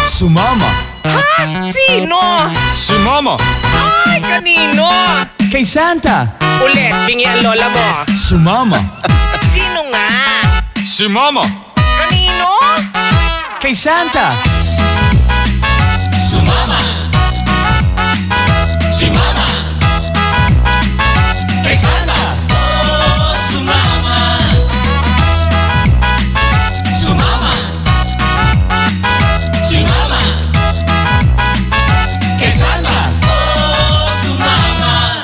Sumama. Ha? Sino? Si Mama. Ay, kanino? Kay Santa. Ulit, bingi ang lola mo. Sumama. Sino nga? Si Mama. Kanino? Kay Santa. Sumama. Si Mama. Kay Santa. Oh, sumama. Sumama. Si Mama. Kay Santa. Oh, sumama.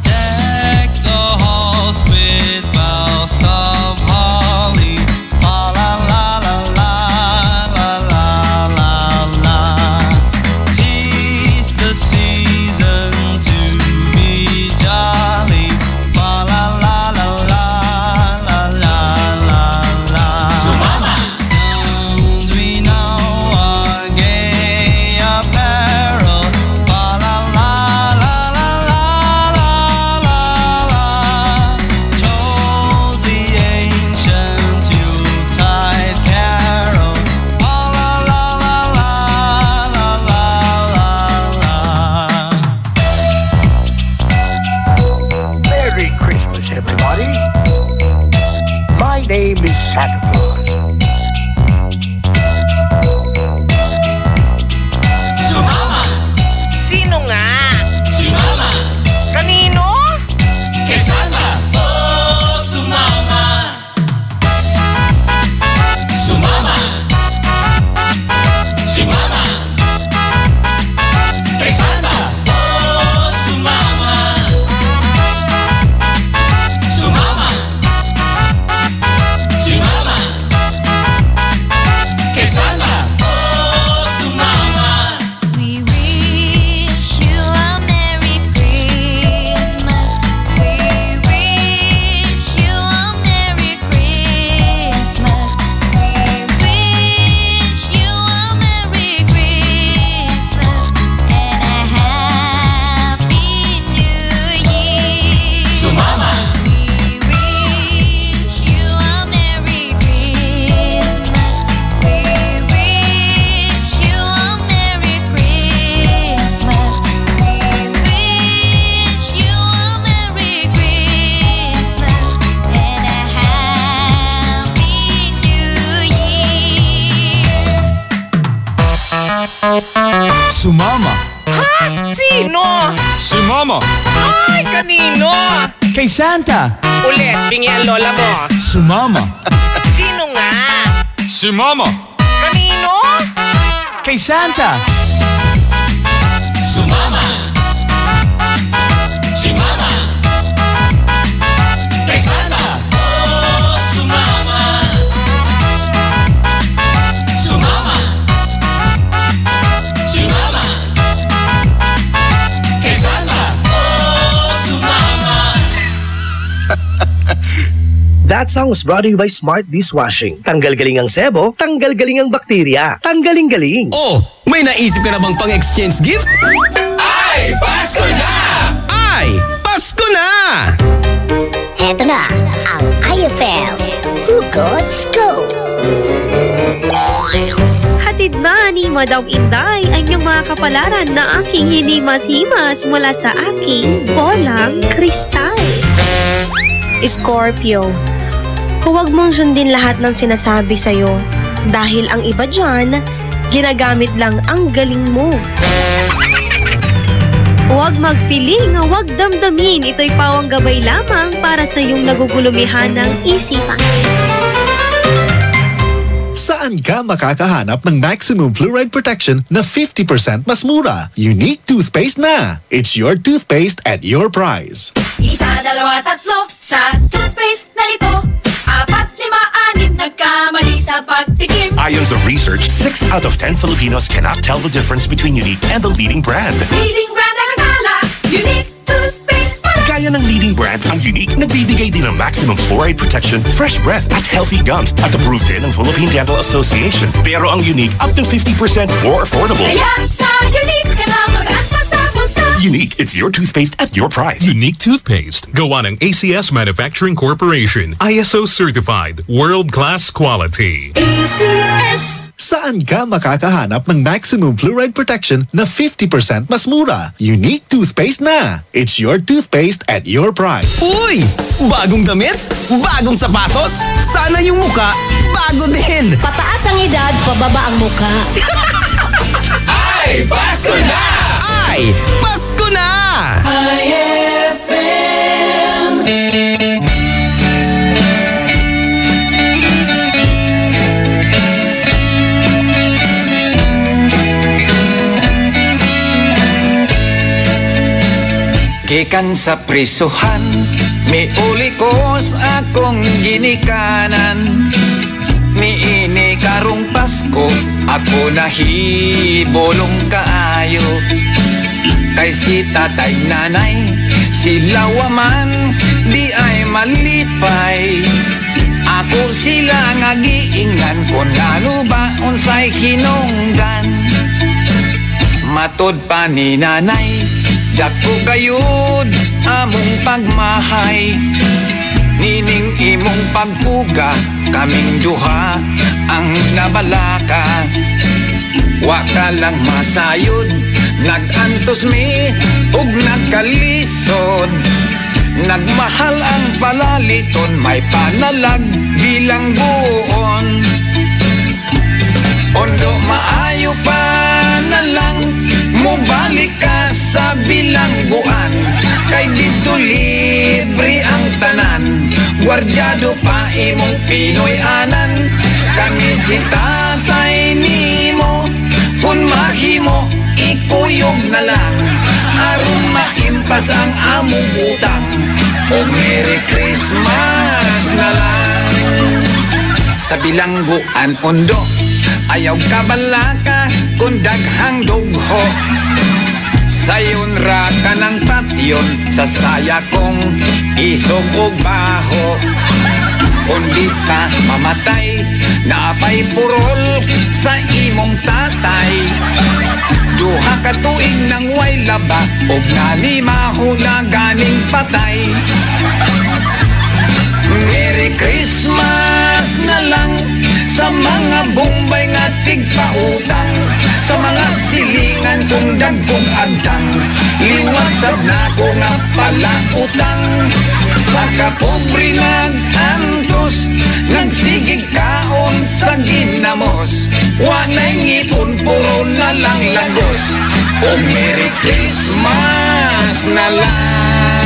Deck the halls with boughs of holly. La la la la la la la la la. 'Tis the season to be jolly. La la la la la la la la la. Sumama. Gowns we now are gay apparel. La la la la la la la la. Told the ancient Yuletide carol. La la la la la la la la. Merry Christmas, everybody. My name is Santa Claus. Sumama. Sino nga? Si Mama. Kanino? Kay Santa. Oh, sumama. Sumama. Si Mama. Kay Santa. Oh, sumama. Sumama. Si Mama. Kay Santa. Oh, sumama. We wish you a Merry Christmas. We wish you a Merry Christmas. We wish you a Merry Christmas and a Happy New Year. Sumama. We wish you a Merry Christmas. We wish you a Merry Christmas. We wish you a Merry Christmas and a Happy New Year. Sumama. Ha? Sino? Si Mama. Ay, kanino? Kay Santa. Ulit, bingi ang lola mo. Sumama. Sino nga? Si Mama. Kanino? Kay Santa. Sumama. Si Mama. Kay Santa. Oh, sumama. Sumama. Si Mama. Kay Santa. Oh, sumama. That song was brought to you by Smart Dishwashing. Tanggal galing ang sebo, tanggal galing ang bakterya. Tanggaling-galing. Oh, may naisip ka na bang pang-exchange gift? Ay, Pasko na! Ay, Pasko na! Eto na ang iFM Hugot Scoop. Hatid na ni Madam Inday ang iyong mga kapalaran na aking hinimas-himas mula sa aking bolang kristal. Scorpio, huwag mong sundin lahat ng sinasabi sa'yo dahil ang iba dyan, ginagamit lang ang galing mo. Huwag magpiling, huwag damdamin, ito'y pawang gabay lamang para sa iyong nagugulumihan ng isipan. Saan ka makakahanap ng maximum fluoride protection na 50% mas mura? Unique toothpaste na! It's your toothpaste at your price. Isa, dalawa, tatlo sa toothpaste na nito. 4, 5, 6 nagkamali sa pagtikim. Ayon sa research, 6 out of 10 Filipinos cannot tell the difference between Unique and the leading brand. Leading brand ang akala, Unique toothpaste pala. Gaya ng leading brand, ang Unique nagbibigay din ng maximum fluoride protection, fresh breath at healthy gums at approved din ng Philippine Dental Association. Pero ang Unique up to 50% more affordable. Kaya sa Unique ka na mag-asa sa bulsa. Unique, it's your toothpaste at your price. Unique toothpaste. Gawa ng ACS Manufacturing Corporation. ISO certified. World-class quality. ACS. Saan ka makakahanap ng maximum fluoride protection na 50% mas mura? Unique toothpaste na. It's your toothpaste at your price. Uy! Bagong damit? Bagong sapatos? Sana yung muka bago din! Pataas ang edad, pababa ang muka. Ay, Pasko na! Ay, Pasko na! iFM. Gikan sa prisuhan, may ulikos akong ginikanan. Niini karong Pasko, ako nahibolong kaayo. Kay si tatay nanay, sila waman, di ay malipay. Ako sila nga giingnan, kung ano ba unsay hinunggan. Matod pa ni nanay, dako gayud among pagmahay. Nining imong pagpuga, kaming duha ang nabalaka. Wa ka lang masayod, nagantos mi ug nagkalisod. Nagmahal ang palaliton, may panalag bilang buon. Ondo maayo pa na lang, mubalik ka sa bilangguan. Kay dito libre ang tanan, gwardyado pa imong Pinoy anan. Kami si tatay nimo, kung mahimo ikuyog na lang, aron maimpas ang among utang. O Merry Christmas na lang. Sa bilangguan undo, ayaw kabalaka kung daghang dugho. Sayon ra ka ng patyon, sa saya kong isog o baho. Kundi ka mamatay, naapay purol sa imong tatay. Duha ka tuig nang way laba, og nalimaho na ganing patay. Merry Christmas na lang sa mga bumbay nga tigpautang, sa mga silingan kong dagkong agdang, liwasab na ko nga pala utang. Sa kapobre nag-antos, nagsigig kaon sa ginamos, wanay ngipon puro na lang lagos. O Merry Christmas na lang.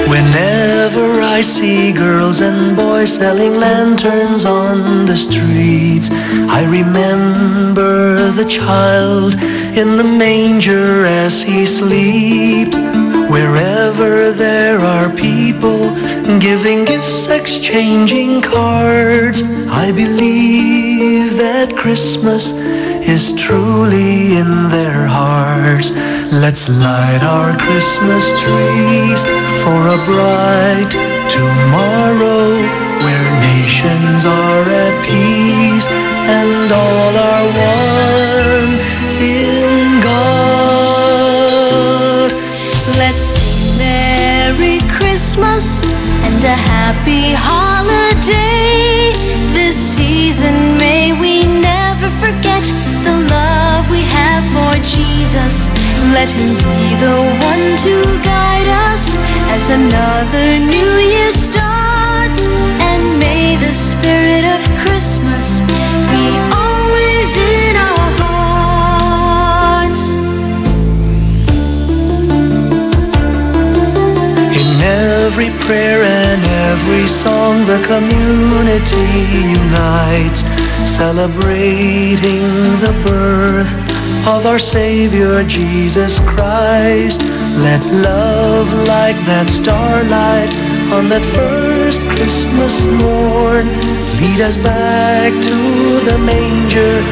Whenever I see girls and boys selling lanterns on the streets, I remember the child in the manger as he sleeps. Wherever there are people giving gifts, exchanging cards, I believe that Christmas is truly in their hearts. Let's light our Christmas trees for a bright tomorrow, where nations are at peace and all are one in God. Let's sing Merry Christmas and a happy holiday. This season may we never forget the love we have for Jesus. Let him be the one to guide us as another new year starts. And may the spirit of Christmas be always in our hearts. In every prayer and every song, the community unites, celebrating the birth of our Savior Jesus Christ. Let love like that starlight on that first Christmas morn lead us back to the manger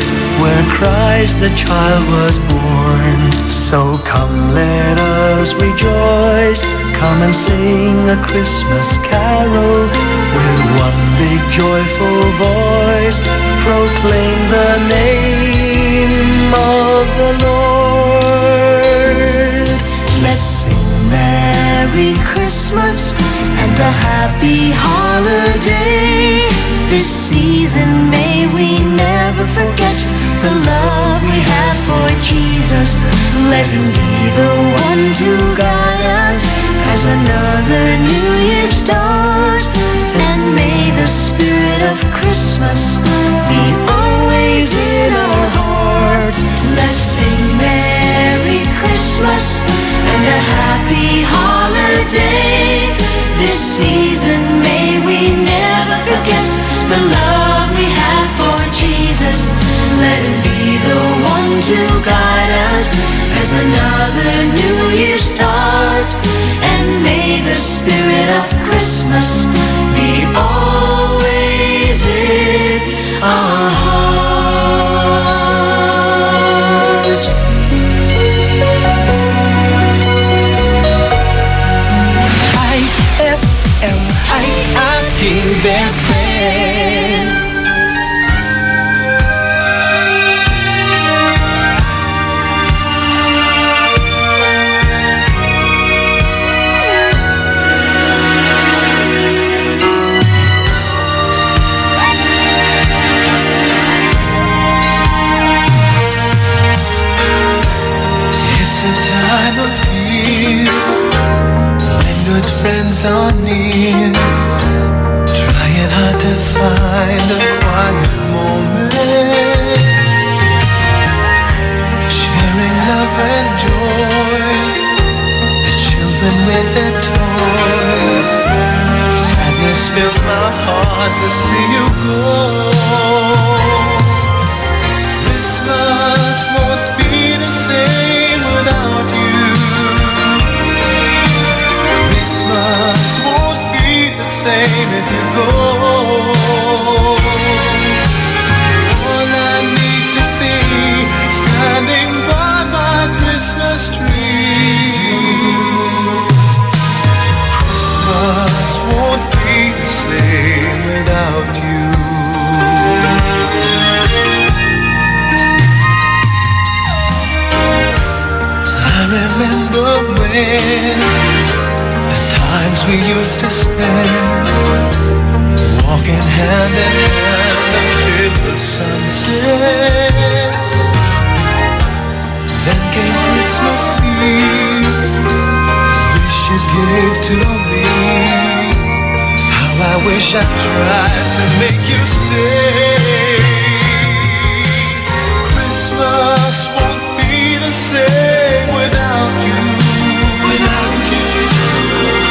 where Christ the child was born. So come, let us rejoice. Come and sing a Christmas carol with one big joyful voice. Proclaim the name of the Lord. Let's sing Merry Christmas and a happy holiday. This season may we never forget the love we have for Jesus. Let him be the one to guide us as another new year starts. And may the spirit of Christmas be always in our hearts. Let's sing Merry Christmas and a happy holiday. This season may we never forget the love we have for Jesus. Let him be the one to guide us as another new year starts. And may the spirit of Christmas be always in our hearts. iFM, ay aking best friend. Good friends are near, trying hard to find a quiet moment, sharing love and joy, the children with their toys. Sadness fills my heart to see you go. Christmas won't be the same without you. Christmas won't be the same if you go. All I need to see standing by my Christmas tree. Christmas won't be the same without you. I remember when times we used to spend walking hand in hand until the sun sets. Then came Christmas Eve, wish you gave to me. How I wish I tried to make you stay. Christmas won't be the same without you.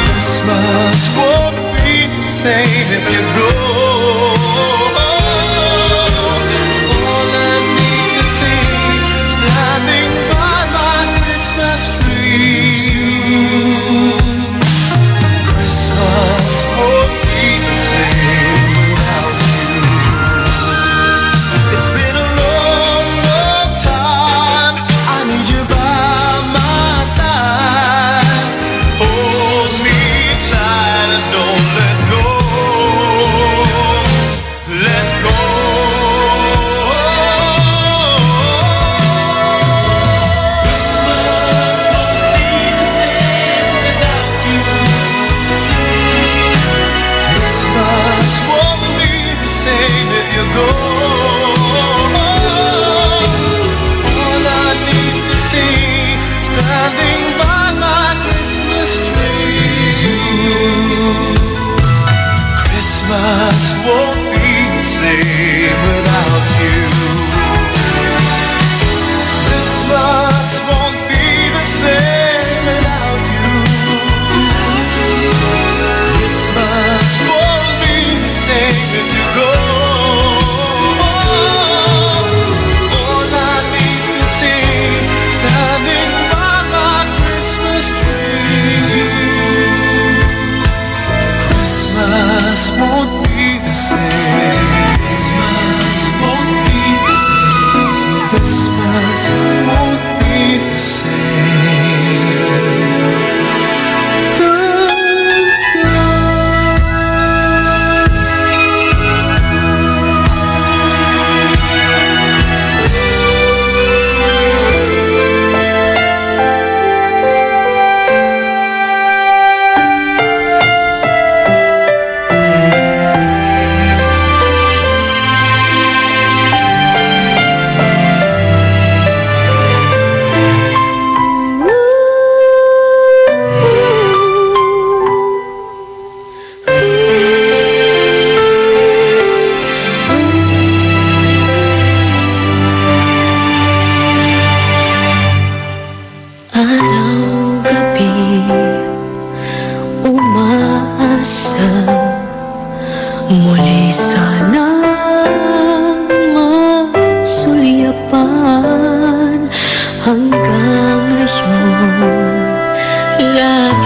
Christmas won't be the same if you go. All I need to see standing by my Christmas tree. Christmas won't be the same without you.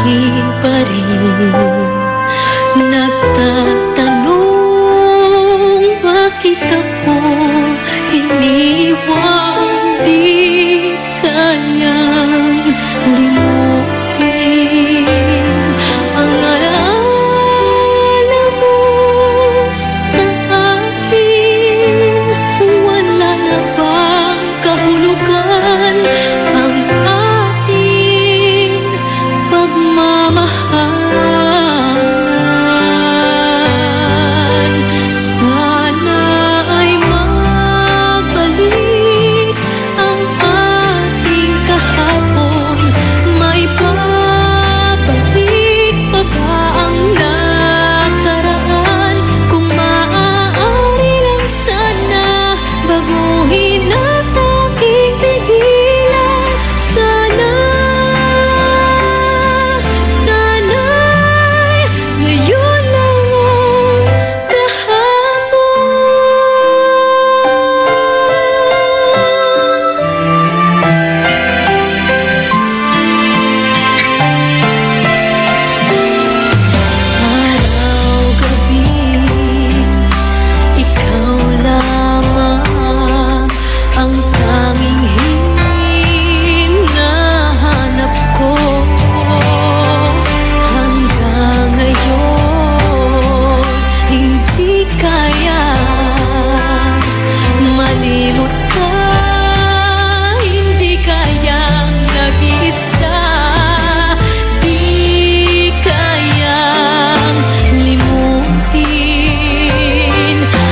tangi pa rin. Nagtatanong bakit ako iniwang di kayang limutin ang alaala mo sa akin. Wala na bang kahulugan ang ating pagmamahalan? Sana ay magbalik ang ating kahapon. May babalik pa ba ang nakaraan? Kung maaari lang sana baguhin at aking pigilan. Sana'y ngayon lang ang araw-gabi, ikaw lamang ang tanging hinahanap ko. Hanggang ngayon, hindi kaya malimot ka. Hindi kayang nag-isa. Di kayang limutin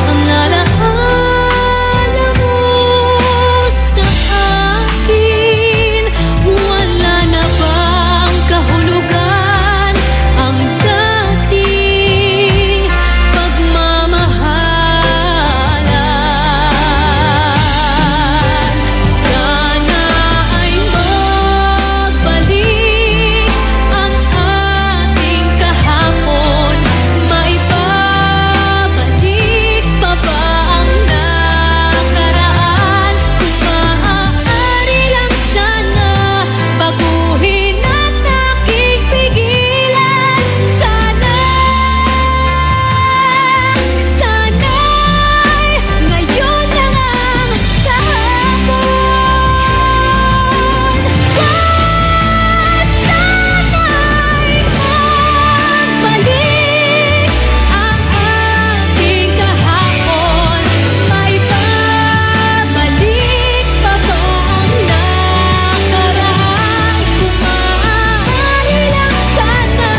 ang alaala mo sa akin. Wala na bang kahulugan ang dating pagmamahalan? Sana ay magbalik ang ating kahapon. May babalik pa ba ang nakaraan? Kung maaari lang sana baguhin at aking pigilan. Sana'y ngayon lang ang kahapon. Sana'y magbalik ang ating kahapon. May babalik pa ba ang nakaraan? Kung maaari lang sana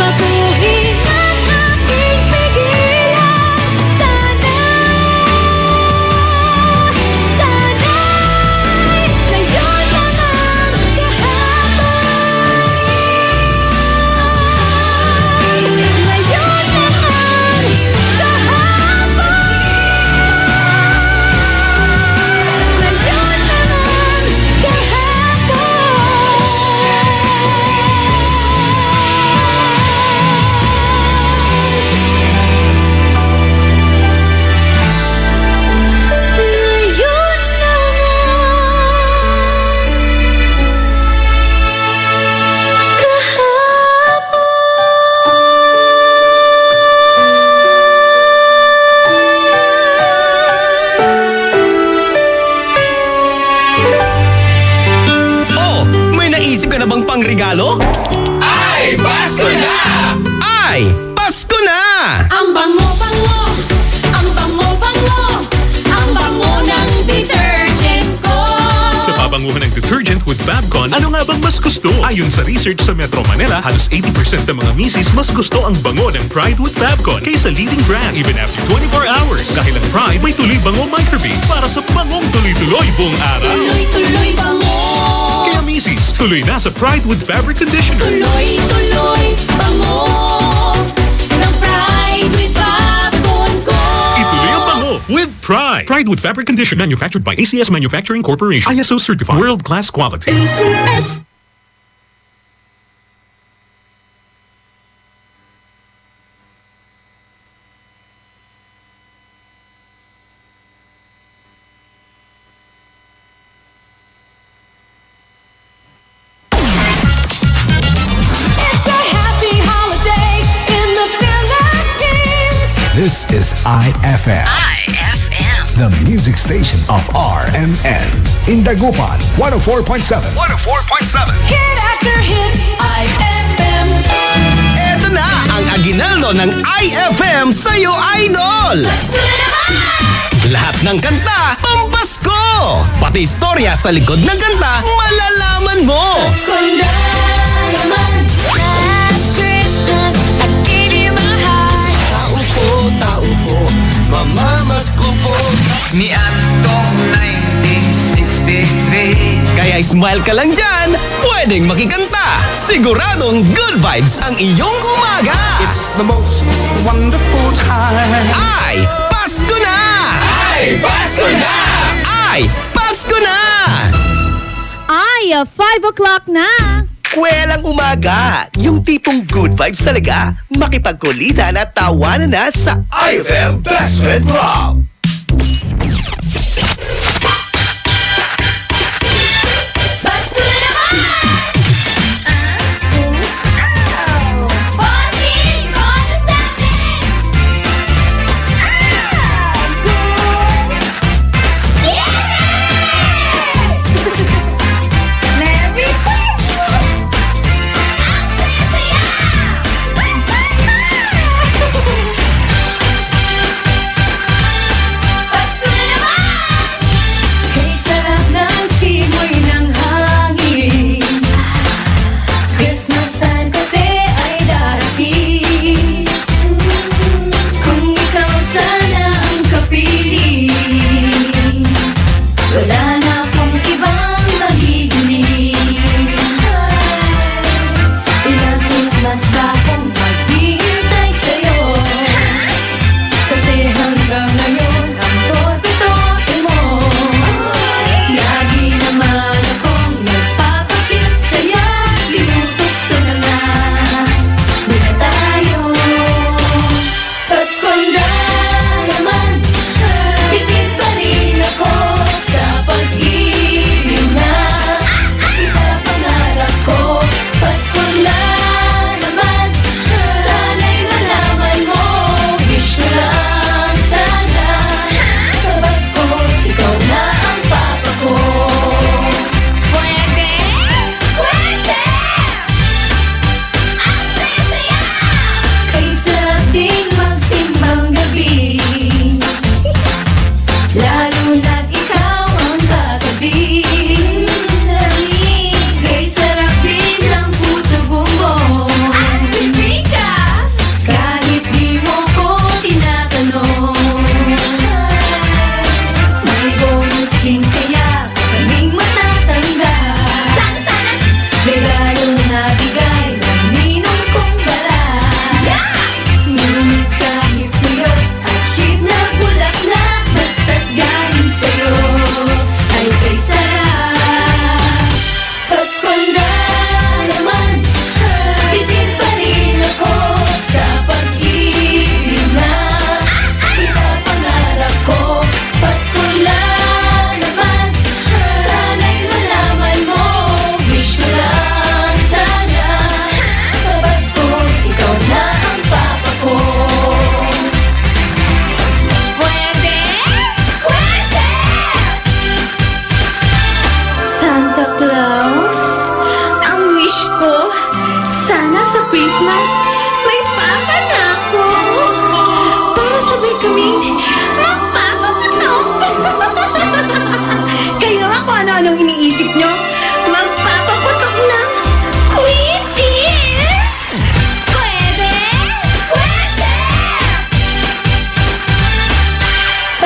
baguhin at aking pigilan. Sana'y ngayon lang ang kahapon. Ngayon lang ang kahapon. Ngayon lang ang Ngayon lang Oh, may naisip ka na bang pangregalo? Ay, Pasko na! Ay, Pasko na! Ang bango-bango, ang bango-bango, ang bango ng detergent ko. Sa pabanguhan ng detergent with Fabcon, ano nga bang mas gusto? Ayon sa research sa Metro Manila, halos 80% ng mga misis mas gusto ang bango ng Pride with Fabcon kaysa leading brand even after 24 hours. Dahil ang Pride may tuloy bango microbeads para sa bangong tuloy-tuloy buong araw. Tuloy-tuloy bango. Kaya misis, tuloy na sa Pride with Fabric Conditioner. Tuloy-tuloy bango ng Pride with Fabcon ko. Ituloy ang bango with Pride. Pride with Fabric Conditioner, manufactured by ACS Manufacturing Corporation. ISO certified, world-class quality. ACS. This is iFM. iFM. The music station of RMN. In Dagupan, 104.7. 104.7. Hit after hit, iFM. Eto na ang aginaldo ng iFM sa'yo, idol! Lahat ng kanta, pampasko! Pati istorya sa likod ng kanta, malalaman mo! Last Christmas, I gave you my heart. Tao po, mamamasko po. Ni Antong 1963. Kaya smile ka lang dyan, pwedeng makikanta. Siguradong good vibes ang iyong umaga. It's the most wonderful time. Ay, Pasko na! Ay, Pasko na! Ay, Pasko na! Ay, 5 o'clock na! Kwelang umaga, yung tipong good vibes talaga. Makipagkulitan at tawanan na sa iFM Best Friend Rob.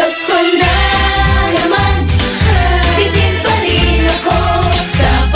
Pasko na naman, bitin pa rin ako sa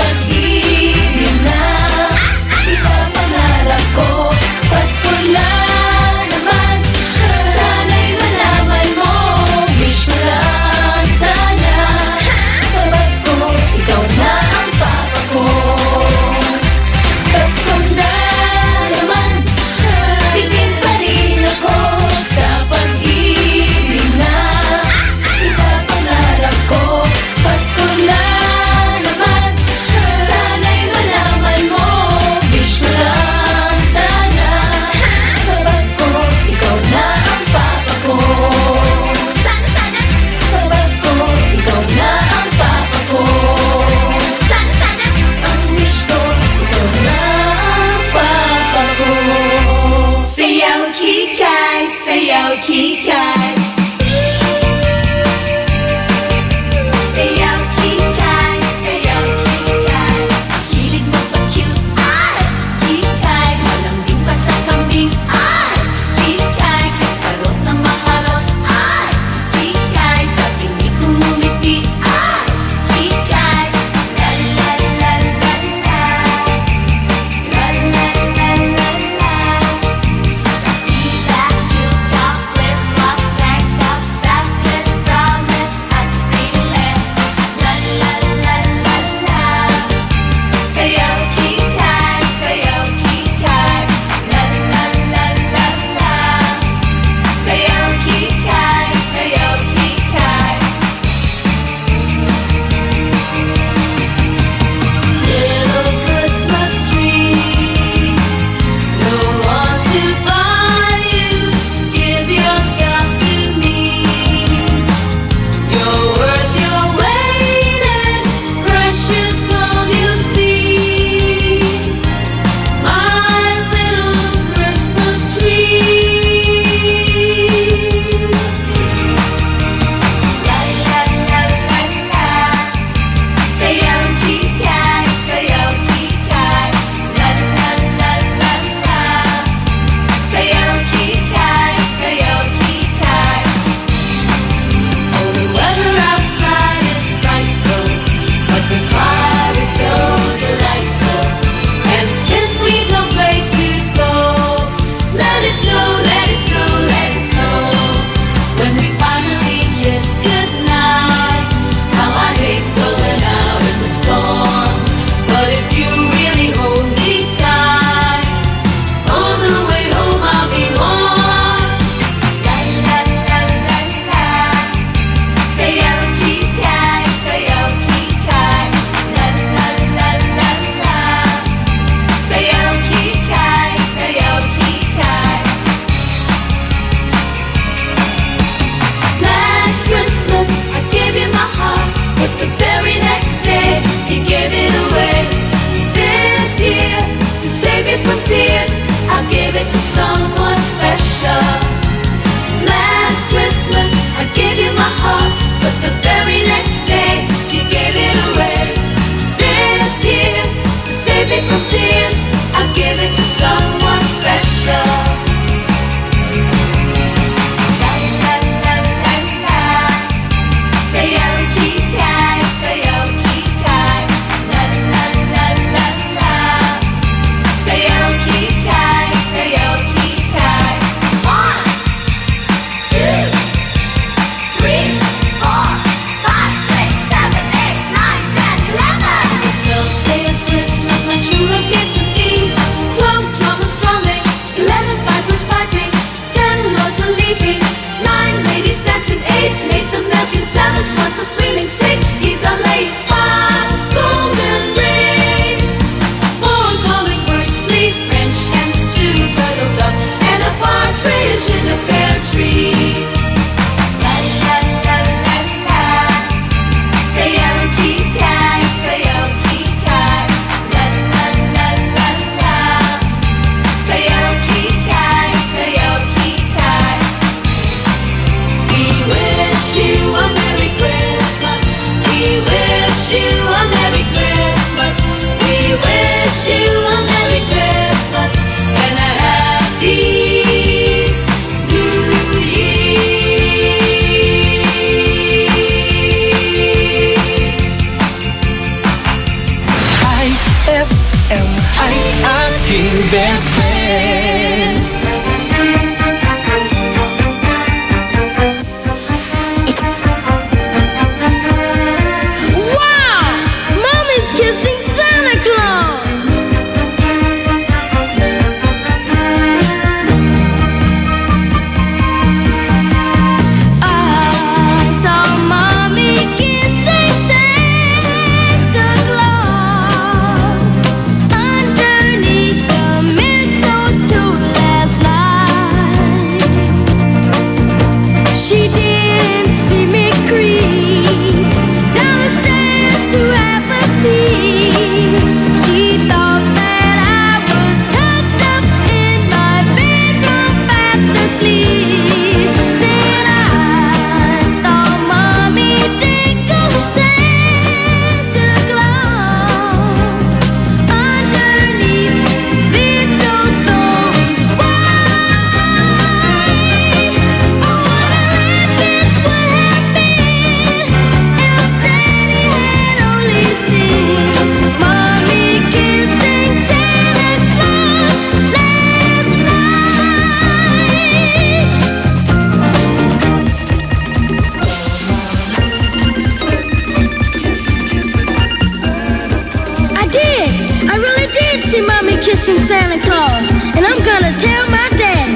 aking best friend. Wow! Mommy's kissing Santa Claus! I saw Mommy kissing Santa Claus underneath the mistletoe last night. She didn't see me creep down the stairs to have a peek. She thought that I was tucked up in my bedroom fast asleep. Then I saw Mommy tickle Santa Claus underneath his bed so snowy white. Oh, what a rabbit would have been if Daddy had only seen Mommy kissing Santa Claus last night. I did. I really did see Mommy kissing Santa Claus, and I'm gonna tell my daddy.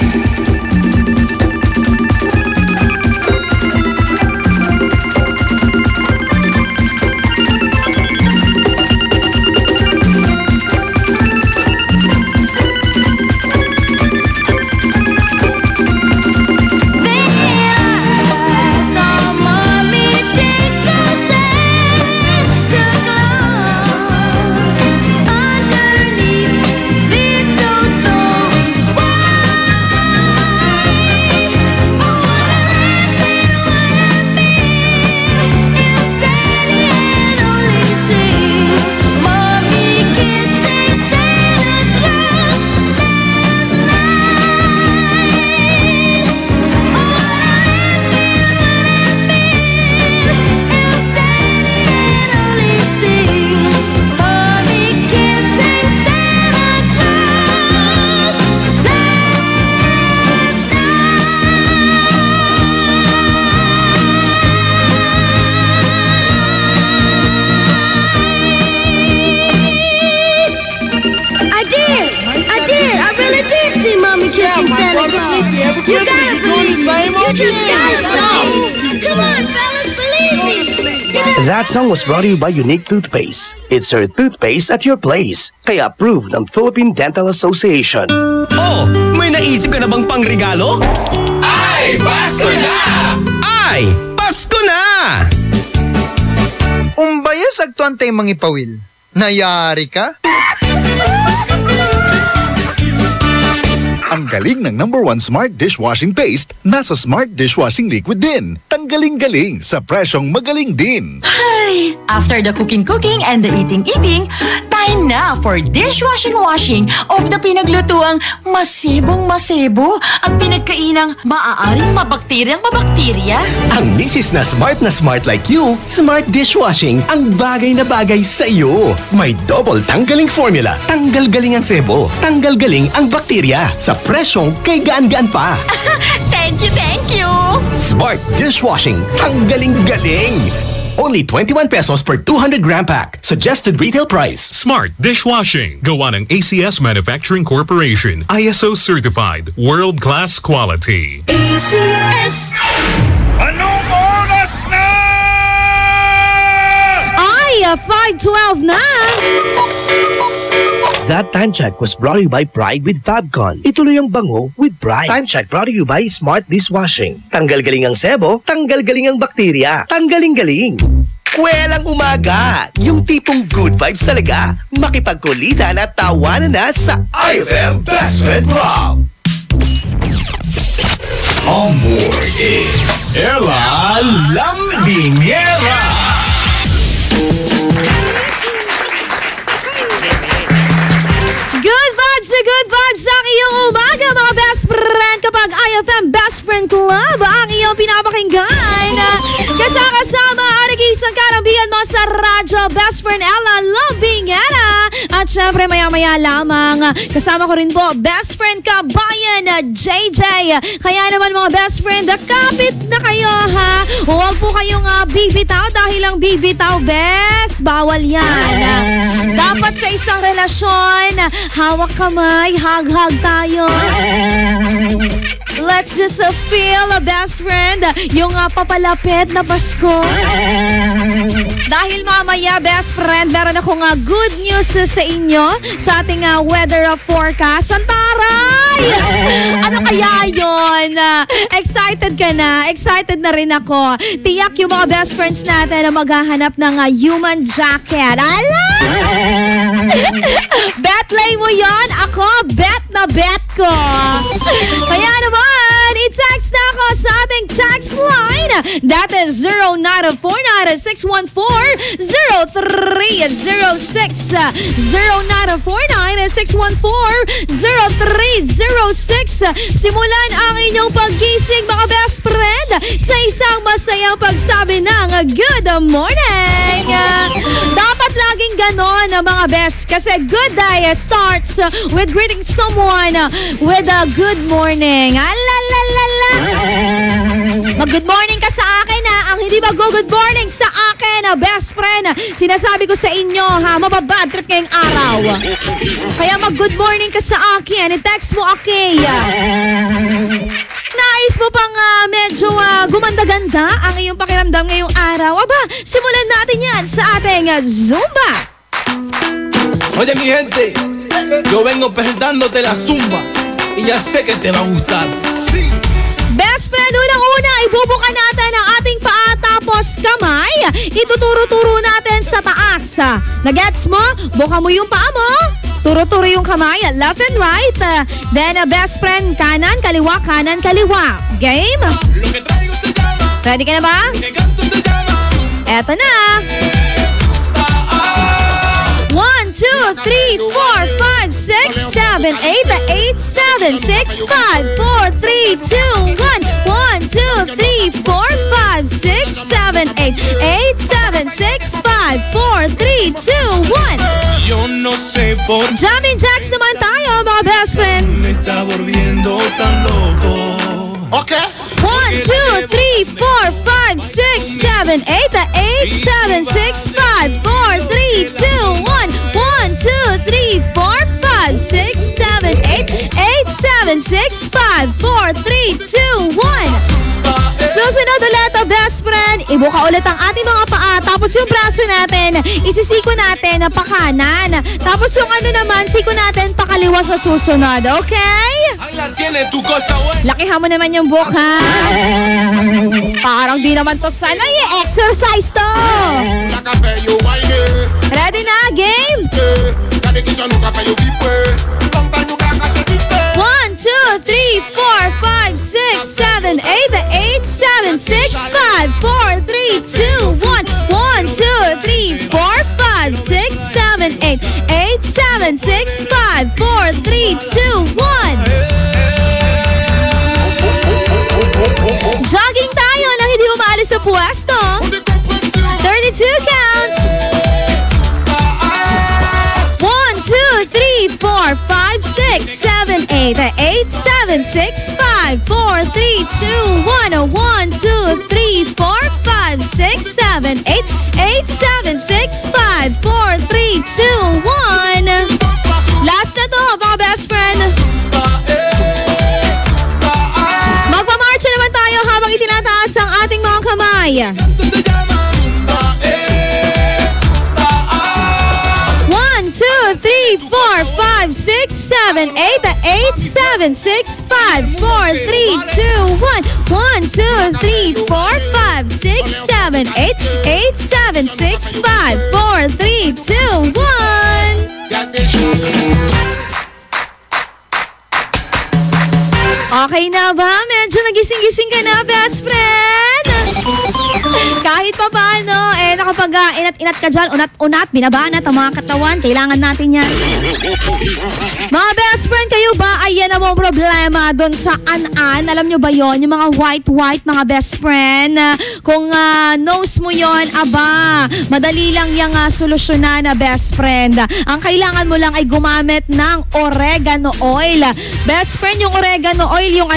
You gotta believe me. You just gotta believe me. Come on, fellas, believe me. That song was brought to you by Unique Toothpaste. It's your toothpaste at your place. Kaya approved ng Philippine Dental Association. Oh, may naisip ka na bang pangregalo? Ay, Pasko na! Ay, Pasko na! Umbayas agtuantay mangipawil. Nayari ka? Ang galing ng #1 Smart Dishwashing Paste, nasa Smart Dishwashing Liquid din. Tanggaling-galing sa presyong magaling din. Ay, after the cooking and the eating, time na for dishwashing of the pinaglutuang masibong-masibo at pinagkainang maaaring mabakterya. Ang misis na smart like you, Smart Dishwashing ang bagay na bagay sa iyo. May double tanggaling formula. Tanggal galing ang sebo, tanggal galing ang bakterya. Sa presyong kay gaan-gaan pa. Thank you! Smart Dishwashing, tanggaling galing! Only 21 pesos per 200 gram pack. Suggested retail price. Smart Dishwashing. Gawa ng ACS Manufacturing Corporation. ISO certified. World-class quality. ACS! Anong oras na? Ay, 5:12 na! That time check was brought to you by Pride with Fabcon. Ituloy ang bango with Pride. Time check brought to you by Smart Dishwashing. Tanggal galing ang sebo, tanggal galing ang bakterya. Tanggaling-galing. Kwelang umaga. Yung tipong good vibes talaga. Makipagkulitan at tawanan na sa iFM Best Friend Rock. On board is Ella Lambingera. Good vibes ang iyong umaga, mga best friend, kapag iFM Best Friend Club ang iyong pinapakinggan. Kasama ang nag-iisang karambihan mo sa radyo, best friend Ella Lambingera, At syempre, maya-maya lamang, kasama ko rin po, best friend kabayan, JJ. Kaya naman mga best friend, kapit na kayo ha. Huwag po kayong bibitaw dahil ang bibitaw, best, bawal yan. Dapat sa isang relasyon, hawak kamay, hug-hug tayo. Let's just feel, best friend, yung papalapit na Pasko. Dahil mamaya, best friend, meron akong good news sa inyo sa ating weather forecast. Santaray! Ano kaya yun? Excited ka na? Excited na rin ako. Tiyak yung mga best friends natin na maghahanap ng human jacket. Ala! Betlay mo yon? Ako, bet na bet ko. Kaya naman, i-text na ako sa ating text line. That is 0949-614-0306. 0949-614-0306. Simulan ang inyong paggising mga best friend sa isang masayang pagsabi ng good morning. Dapat laging ganon mga best kasi good day starts with greeting someone with a good morning. Alalalala. Mag-good morning ka sa akin ha. Ang hindi mag-good morning sa akin, best friend. Sinasabi ko sa inyo ha, mababad trip ngayong araw. Kaya mag-good morning ka sa akin. I-text mo okay. Nais mo pang medyo gumanda-ganda ang iyong pakiramdam ngayong araw? Aba, simulan natin yan sa ating Zumba. Oye mi gente, yo vengo presentándote la Zumba y ya sé que te va a gustar. Sí. Best friend, unang-una, ibubuka natin ang ating paa tapos kamay. Ituturo-turo natin sa taas. Nagets mo? Buka mo yung paa mo. Turo-turo yung kamay, left and right. Then, best friend, kanan, kaliwa, kanan, kaliwa. Game? Ready ka na ba? Eto na. 1, 2, 3, 4, 5, 6, 7, 8, 8, 7, 6, 5, 4, 3, 2, 1. 1, 2, 3, 4, 5, 6, 7, 8, 8, 7, 6, 5, 4, 3, 2, 1. Yo no sé por qué Jumping jacks naman tayo mga best friend. me está volviendo tan loco. Okay. 1, 2, 3, 4, 5, 6, 7, 8, 8, 7, 6, 5, 4, 3, 2, 1. 1, 2, 3, 4, 5, 6, 7, 8, 8, 7, 6, 5, 4, 3, 2, 1. Susunod ulit, best friend. Ibuka ulit ang ating mga paa. Tapos yung braso natin, isisiko natin na pakanan. Tapos yung ano naman, siko natin pakaliwa sa susunod. Okay? Lakihan mo naman yung buhok, ha? Parang di naman to sana i-exercise to. Ready na? Game? 1, 2, 3, 4, 5, 6, 7, 8, 8, 7, 6, 5, 4, 3, 2, 1. 1, 2, 3, 4, 5, 6, 7, 8, 8, 7, 6, 5, 4, 3, 2, 1. Jogging tayo lang hindi umaalis sa pwesto. 32 counts. 1, 2, 3, 4, 5, 6, 7, 8, 8, 7, 6, 5, 4, 3, 2, 1. 1, 2, 3, 4, 5, 6, 7, 8, 8, 7, 6, 5, 4, 3, 2, 1. Last na to, mga best friend. Magpamarcha naman tayo habang itinataas ang ating mga kamay. 1, 2, 3, 4, 5, 6, 7, 8, 8, 7, 6, 5, 4, 3, 2, 1. 1, 2, 3, 4, 5, 6, 7, 8, 8, 7, 6, 5, 4, 3, 2, 1. Okay na ba? Medyo nagising-gising ka na, best friend? Kahit pa paano, nakapag nag-inat-inat ka dyan, unat-unat, binabanat ang mga katawan. Kailangan natin yan. Mga best friend, kayo ba ay yan ang problema doon sa an-an? Alam nyo ba yon? Yung mga white-white, mga best friend. Kung nose mo yon, aba, madali lang yung solusyonan na best friend. Ang kailangan mo lang ay gumamit ng oregano oil. Best friend, yung oregano oil, yung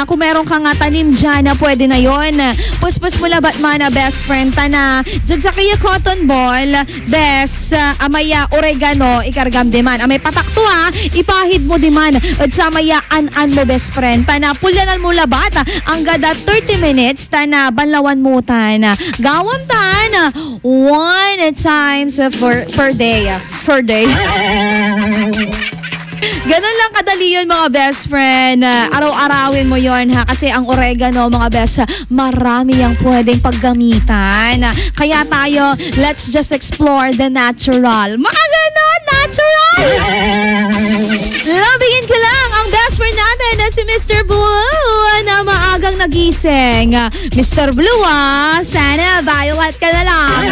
kung meron kang tanim dyan na pwede na yon. Puspos mo labat mana best friend, tana. Dyan sa kaya cotton ball, best, amaya oregano, ikargam diman. Amay patakto ipahid mo diman. At sa maya an-an mo best friend, tana pulanan mo labat. Ang gada 30 minutes, tana banlawan mo tan. Gawam tan, 1 times per day. Per day. Ganun lang kadali yun mga best friend. Araw-arawin mo yon kasi ang oregano mga best, marami yung pwedeng paggamitan. Kaya tayo, let's just explore the natural. Mga ganon, natural! Labingin ko lang ang best friend natin na si Mr. Blue na maagang nagising. Mr. Blue sana violet ka na lang.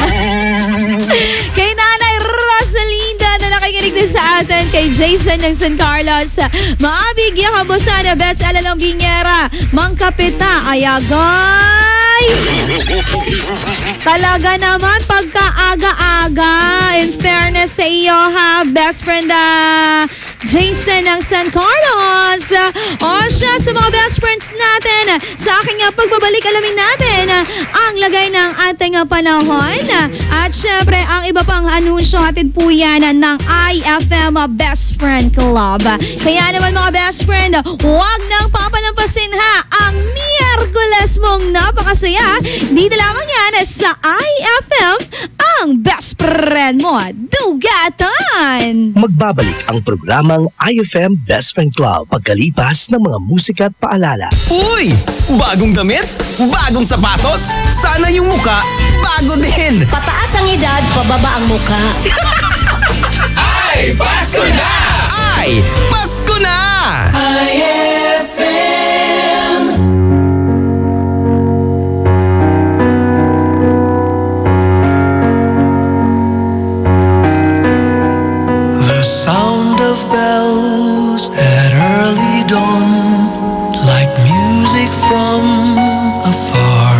Kay Nanay Rosalinda na nakikinig din sa atin, kay Jason ng San Carlos, maabigyan ka mo sana best alalang binyera, Mang Kapita, ayagay. Talaga naman pagka-aga-aga, in fairness sa iyo best friend Jason ng San Carlos. Siya sa mga best friends natin, sa aking pagbabalik alamin natin ang lagay ng ating panahon. At syempre, ang iba pang anunsyo hatid po yan ng iFM Best Friend Club. Kaya naman mga best friend, huwag nang papalampasin ang Miyerkules mong napakasaya. Dito lamang yan sa iFM, ang best friend mo, Dugatan. Magbabalik ang programang iFM Best Friend Club pagkalipas ng mga musika at paalala. Uy! Bagong damit? Bagong sapatos? Sana yung muka bago din! Pataas ang edad, pababa ang muka. Ay, Pasko na! Ay, Pasko na! iFM. The sound of bells at early dawn, like music from afar.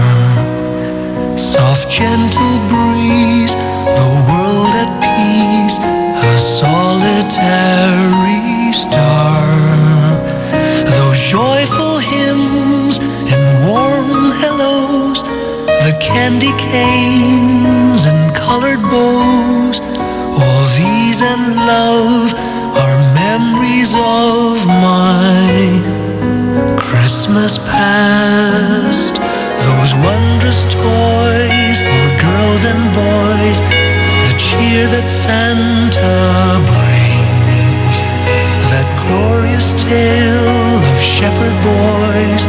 Soft, gentle breeze, the world at peace, a solitary star. Those joyful hymns and warm hellos, the candy canes and colored bows, all these and love are memories of my Christmas past. Those wondrous toys for girls and boys, the cheer that Santa brings, that glorious tale of shepherd boys,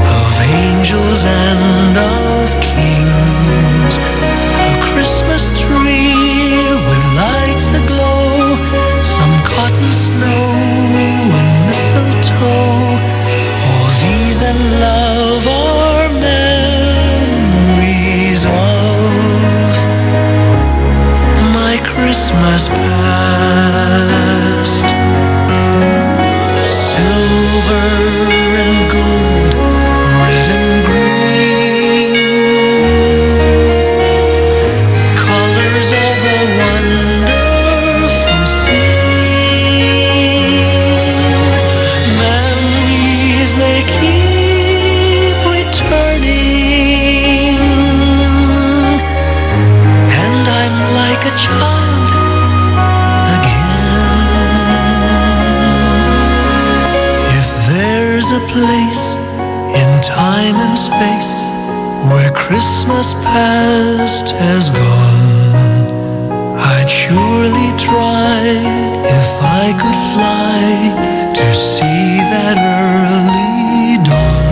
of angels and of kings. A Christmas tree with lights aglow, some cotton snow and mistletoe, all these and love are memories of my Christmas past. Silver and gold, red and green, colors of a wonderful scene. Memories they keep returning, and I'm like a child again. If there's a place in time and space where Christmas past has gone, I'd surely try if I could fly to see that early dawn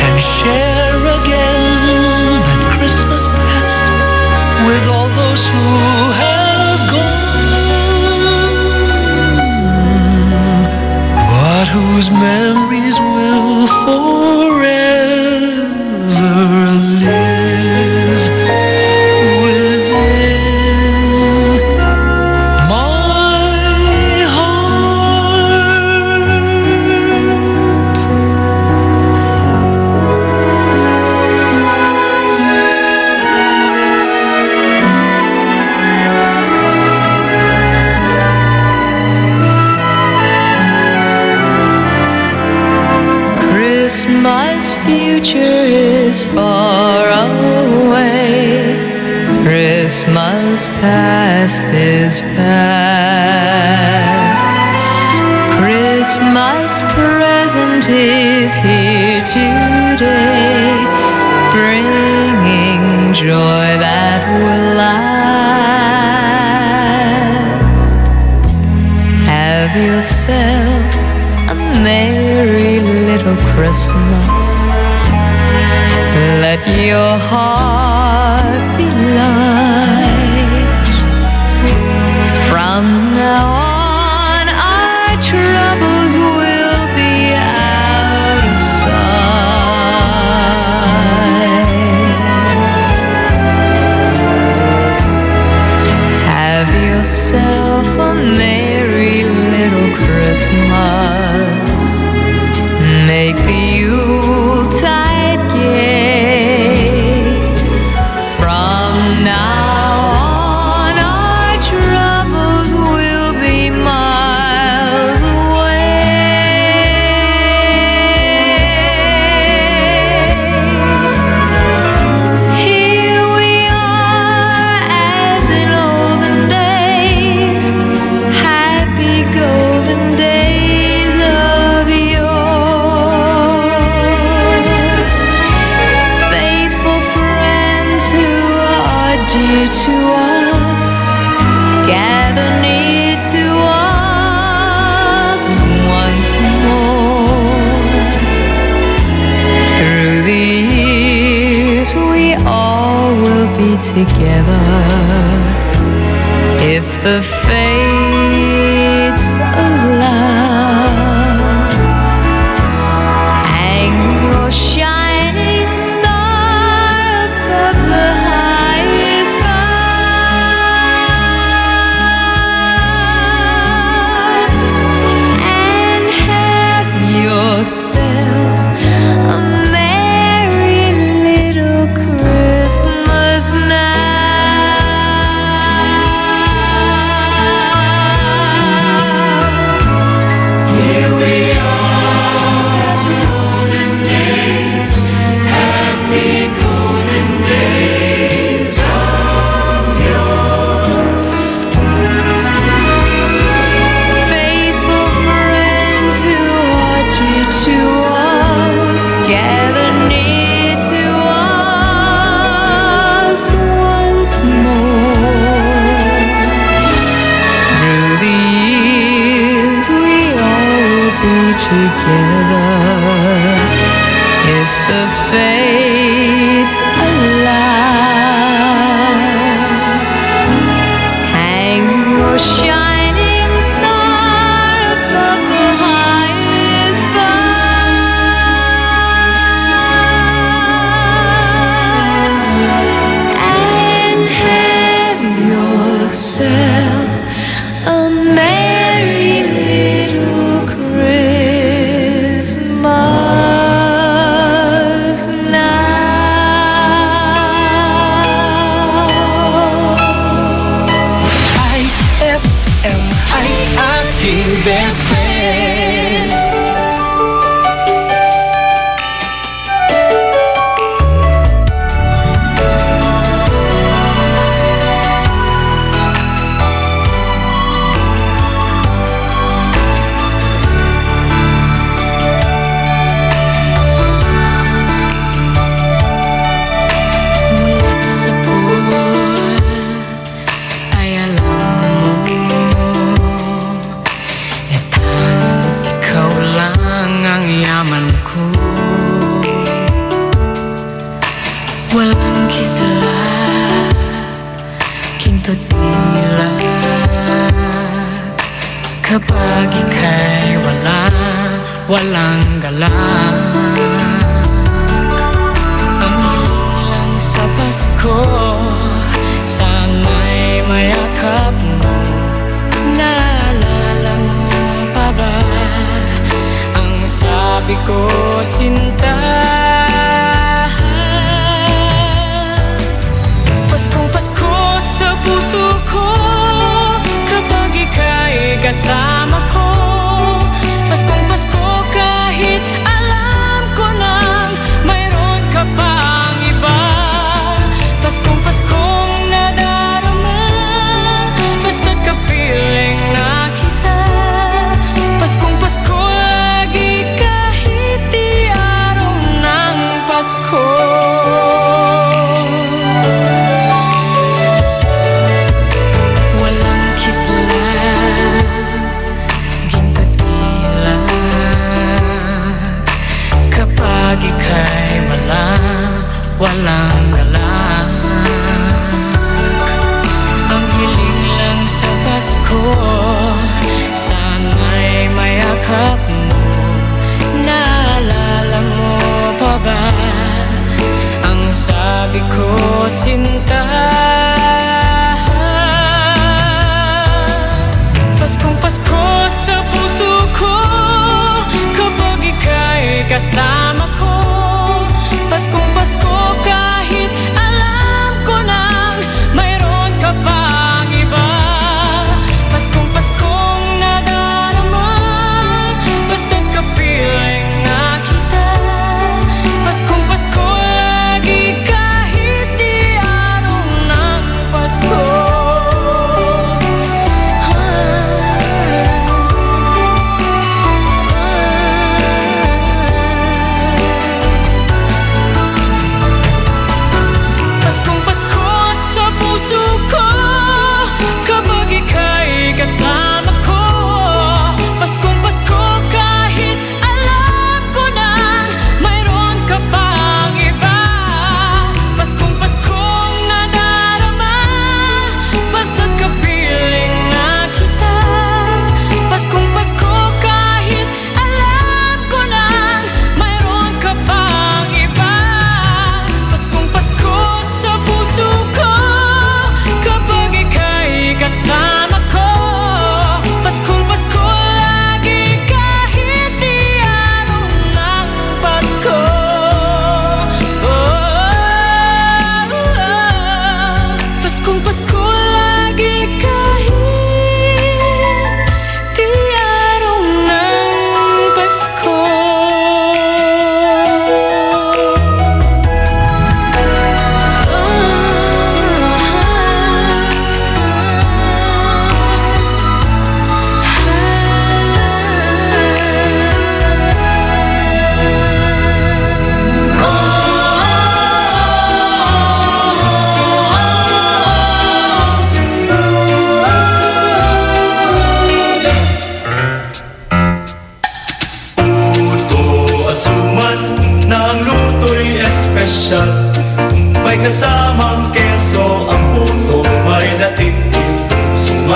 and share again that Christmas past with all those who have gone, but whose memories will forever live. Christmas future is far away. Christmas past is past. Christmas present is here today, bringing joy that will last. Have yourself a merry little Christmas. Let your heart be light. From now on, our troubles will be out of sight. Have yourself a merry little Christmas. Make the Yuletide gay. From now on, our troubles will be miles away. Here we are as in olden days, happy golden days of yore. Faithful friends who are dear to us, gather near to us once more. Through the years we all will be together, if the fates allow. Hang your shining star above the highest bough, and have yourself a merry little Christmas now. Here we are as in olden days, happy golden days of yore. Faithful friends who are dear to us, gather near to us once more. Through the years we all will be together, if the fates allow. Hang your shining star above the highest bough, and have yourself a merry little Christmas now. iFM, ay aking best friend. Mulat sa buwan ay alam mo na tanging ikaw lang ang yaman ko. Walang kisalat, kintot nilag, kapag ika'y walang galang. Ang iyong lang sa Pasko, sana'y mayakap mo. Naalala mo pa ba ang sabi ko, sinta? Paskong Pasko sa puso ko, kapag ika'y kasama ko. Paskong Pasko kahit alam ko na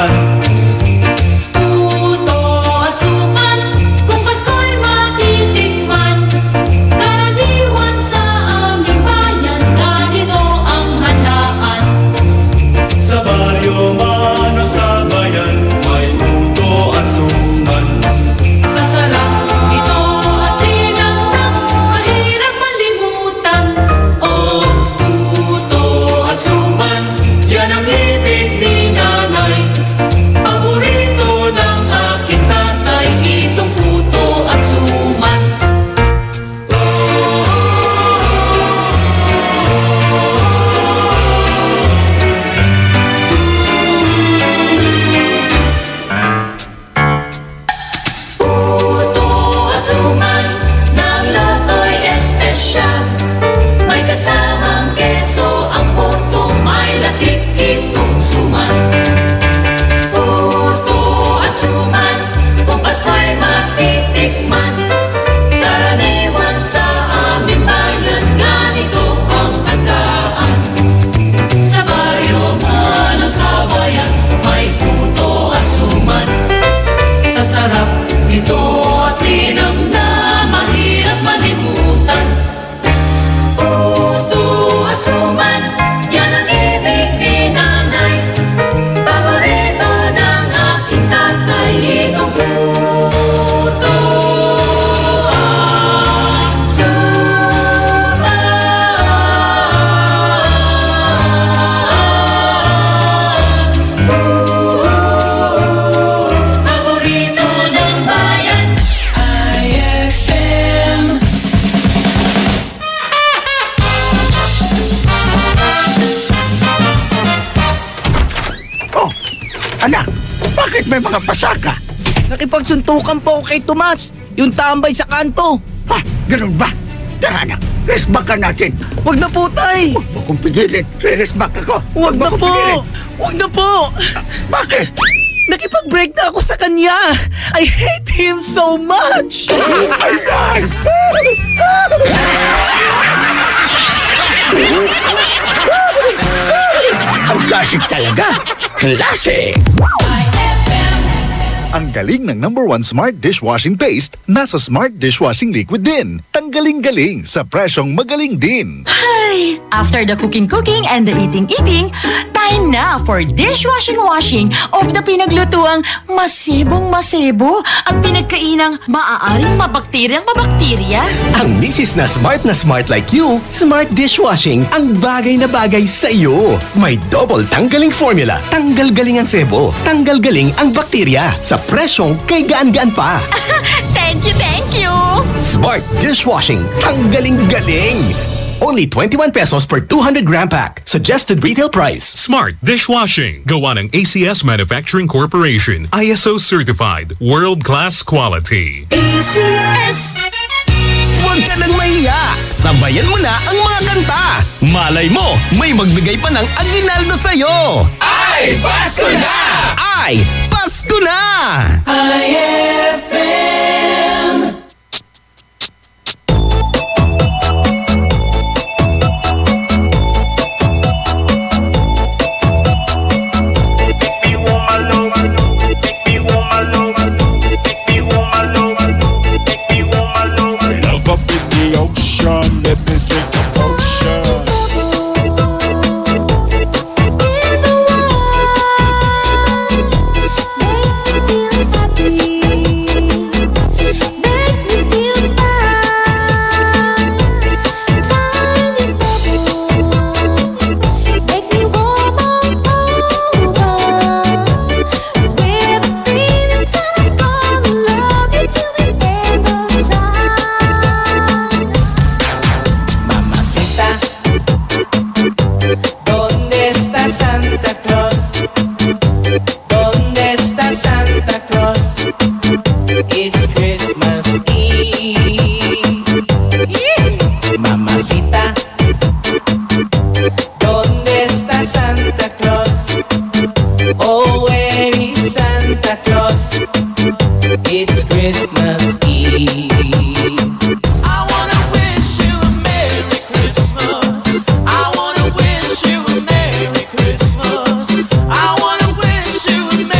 suman. Puto at suman, kung Pasko'y matitikman. Karaniwan sa aming bayan, ganito ang handaan. Sa baryo man o sa bayan, may puto at suman. Sa sarap ito at tinamnam, mahirap malimutan. Oh, puto at suman, yan ang ibig ni nanay. Paborito ng aking tatay, itong puto at suman. Puto at suman, ng lato'y espesyal. May kasamang keso ang puto, may latik itong suman. Puto at suman, kung Pasko'y matitikman. Karaniwan sa aming bayan, ganito ang handaan. Sa baryo man o sa bayan, may puto at suman. Sa sarap ito at linam na mahirap malimutan. Puto at suman, yan ang ibig ni nanay. Paborito ng aking tatay, itong puto at suman. Paborito ng bayan. iFM. Oh, anak, bakit may mga pasaka? Nakipagsuntukan po ako kay Tomas, yung tambay sa kanto. Ha, ganun ba? Tara anak, resback ka natin. Wag na po, tay. Huwag mo kong pigilin, re-resback ako. Wag mo na kong po. pigilin. Wag na po. Bakit? Nakipag-break na ako sa kanya. I hate him so much. Ayan! Ang classic talaga. Classic! Ang galing ng #1 Smart Dishwashing Paste, nasa Smart Dishwashing Liquid din. Tanggaling-galing sa presyong magaling din. Ay, after the cooking and the eating, time na for dishwashing of the pinaglutuang masebong-masebo at pinagkainang maaaring mabakterya. Ang misis na smart like you, Smart Dishwashing ang bagay na bagay sa iyo. May double tanggaling formula. Tanggal galing ang sebo, tanggal galing ang bakterya. Sa presyong kay gaan-gaan pa. Thank you! Smart Dishwashing. Tanggaling galing. Only 21 pesos per 200 gram pack. Suggested retail price. Smart Dishwashing. Gawa ng ACS Manufacturing Corporation. ISO certified. World-class quality. ACS. Huwag ka nang mahiya. Sabayan mo na ang mga kanta. Malay mo, may magbigay pa ng aginaldo sa'yo. Ay, Pasko na! Ay, Pasko na! iFM. Let me drink a potion. wish you a Merry Christmas. I wanna wish you a Merry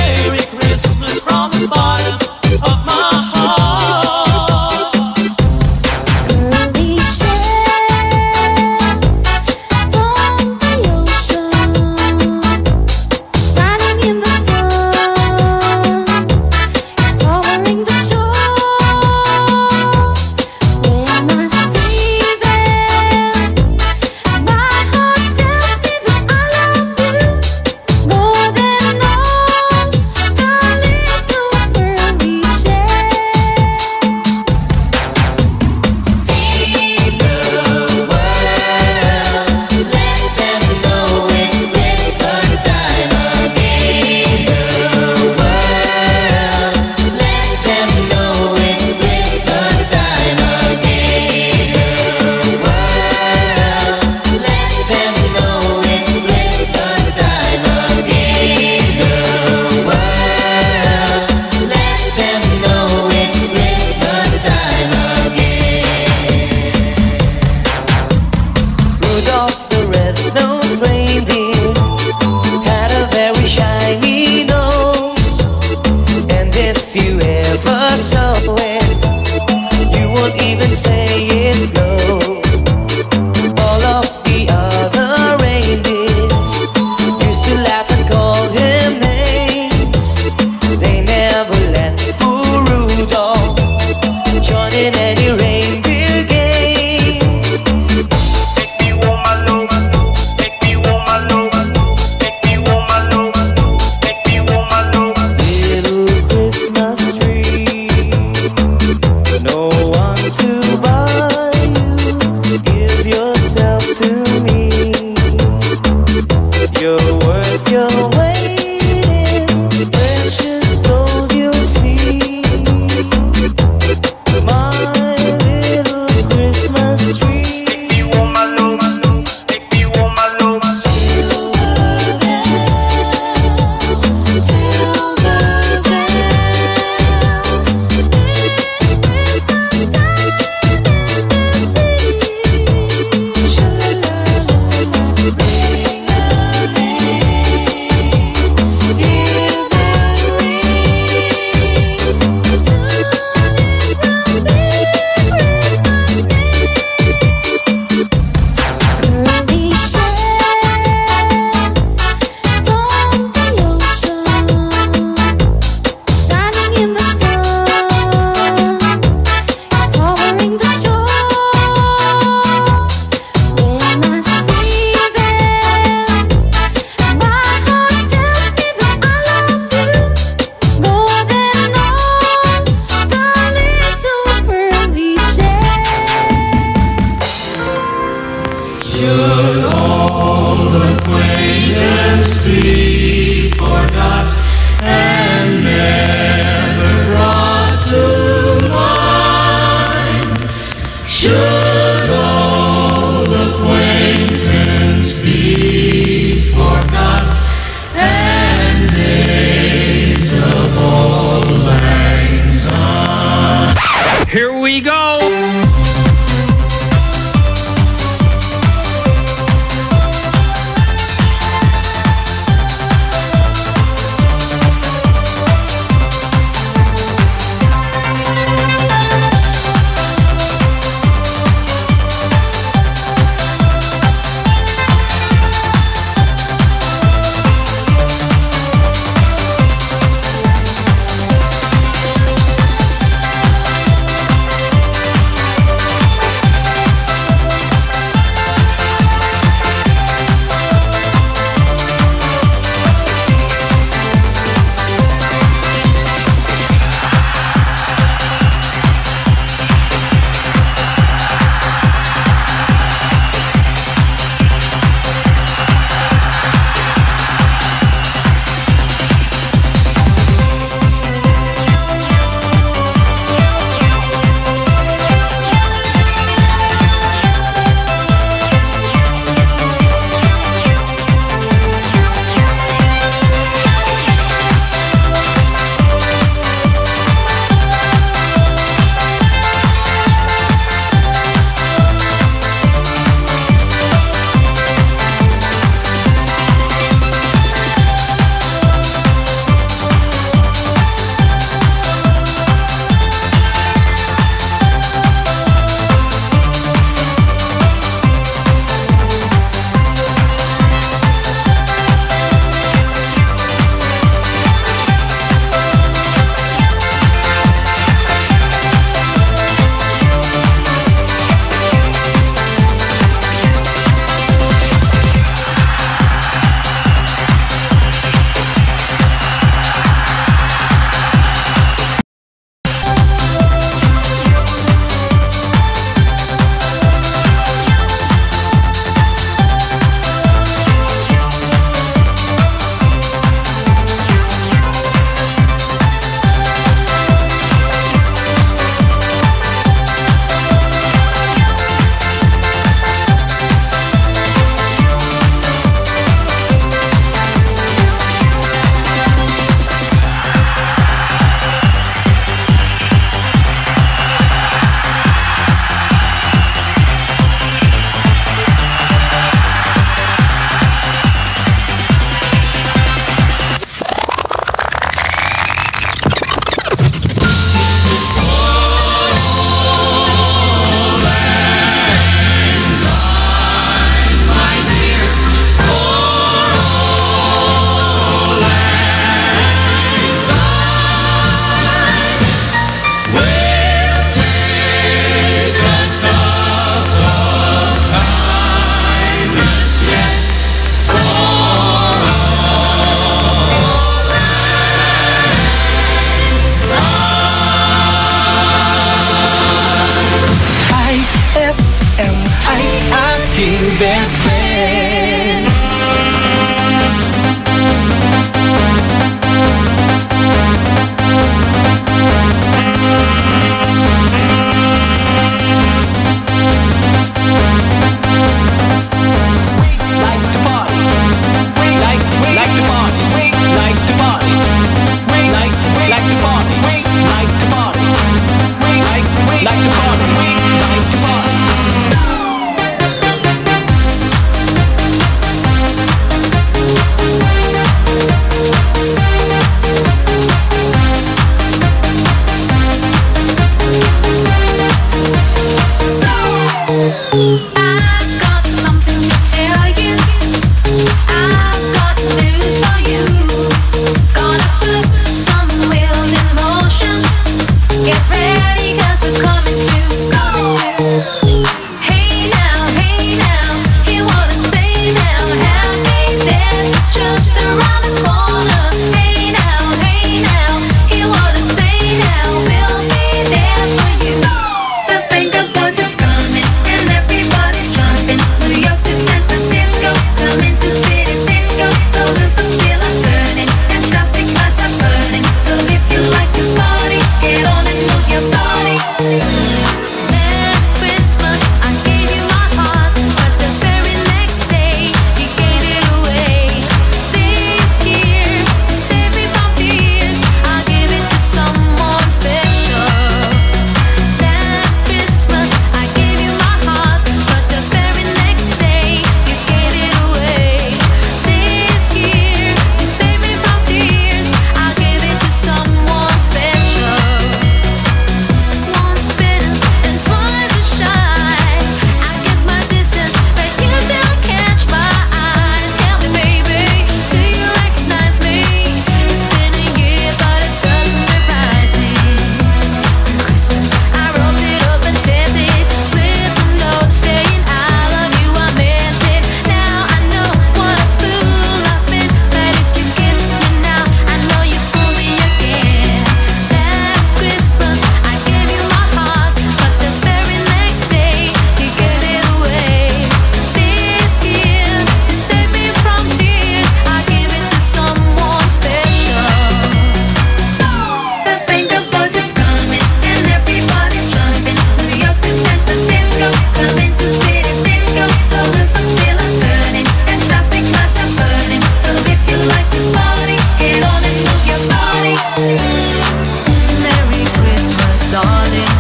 Merry Christmas, darling.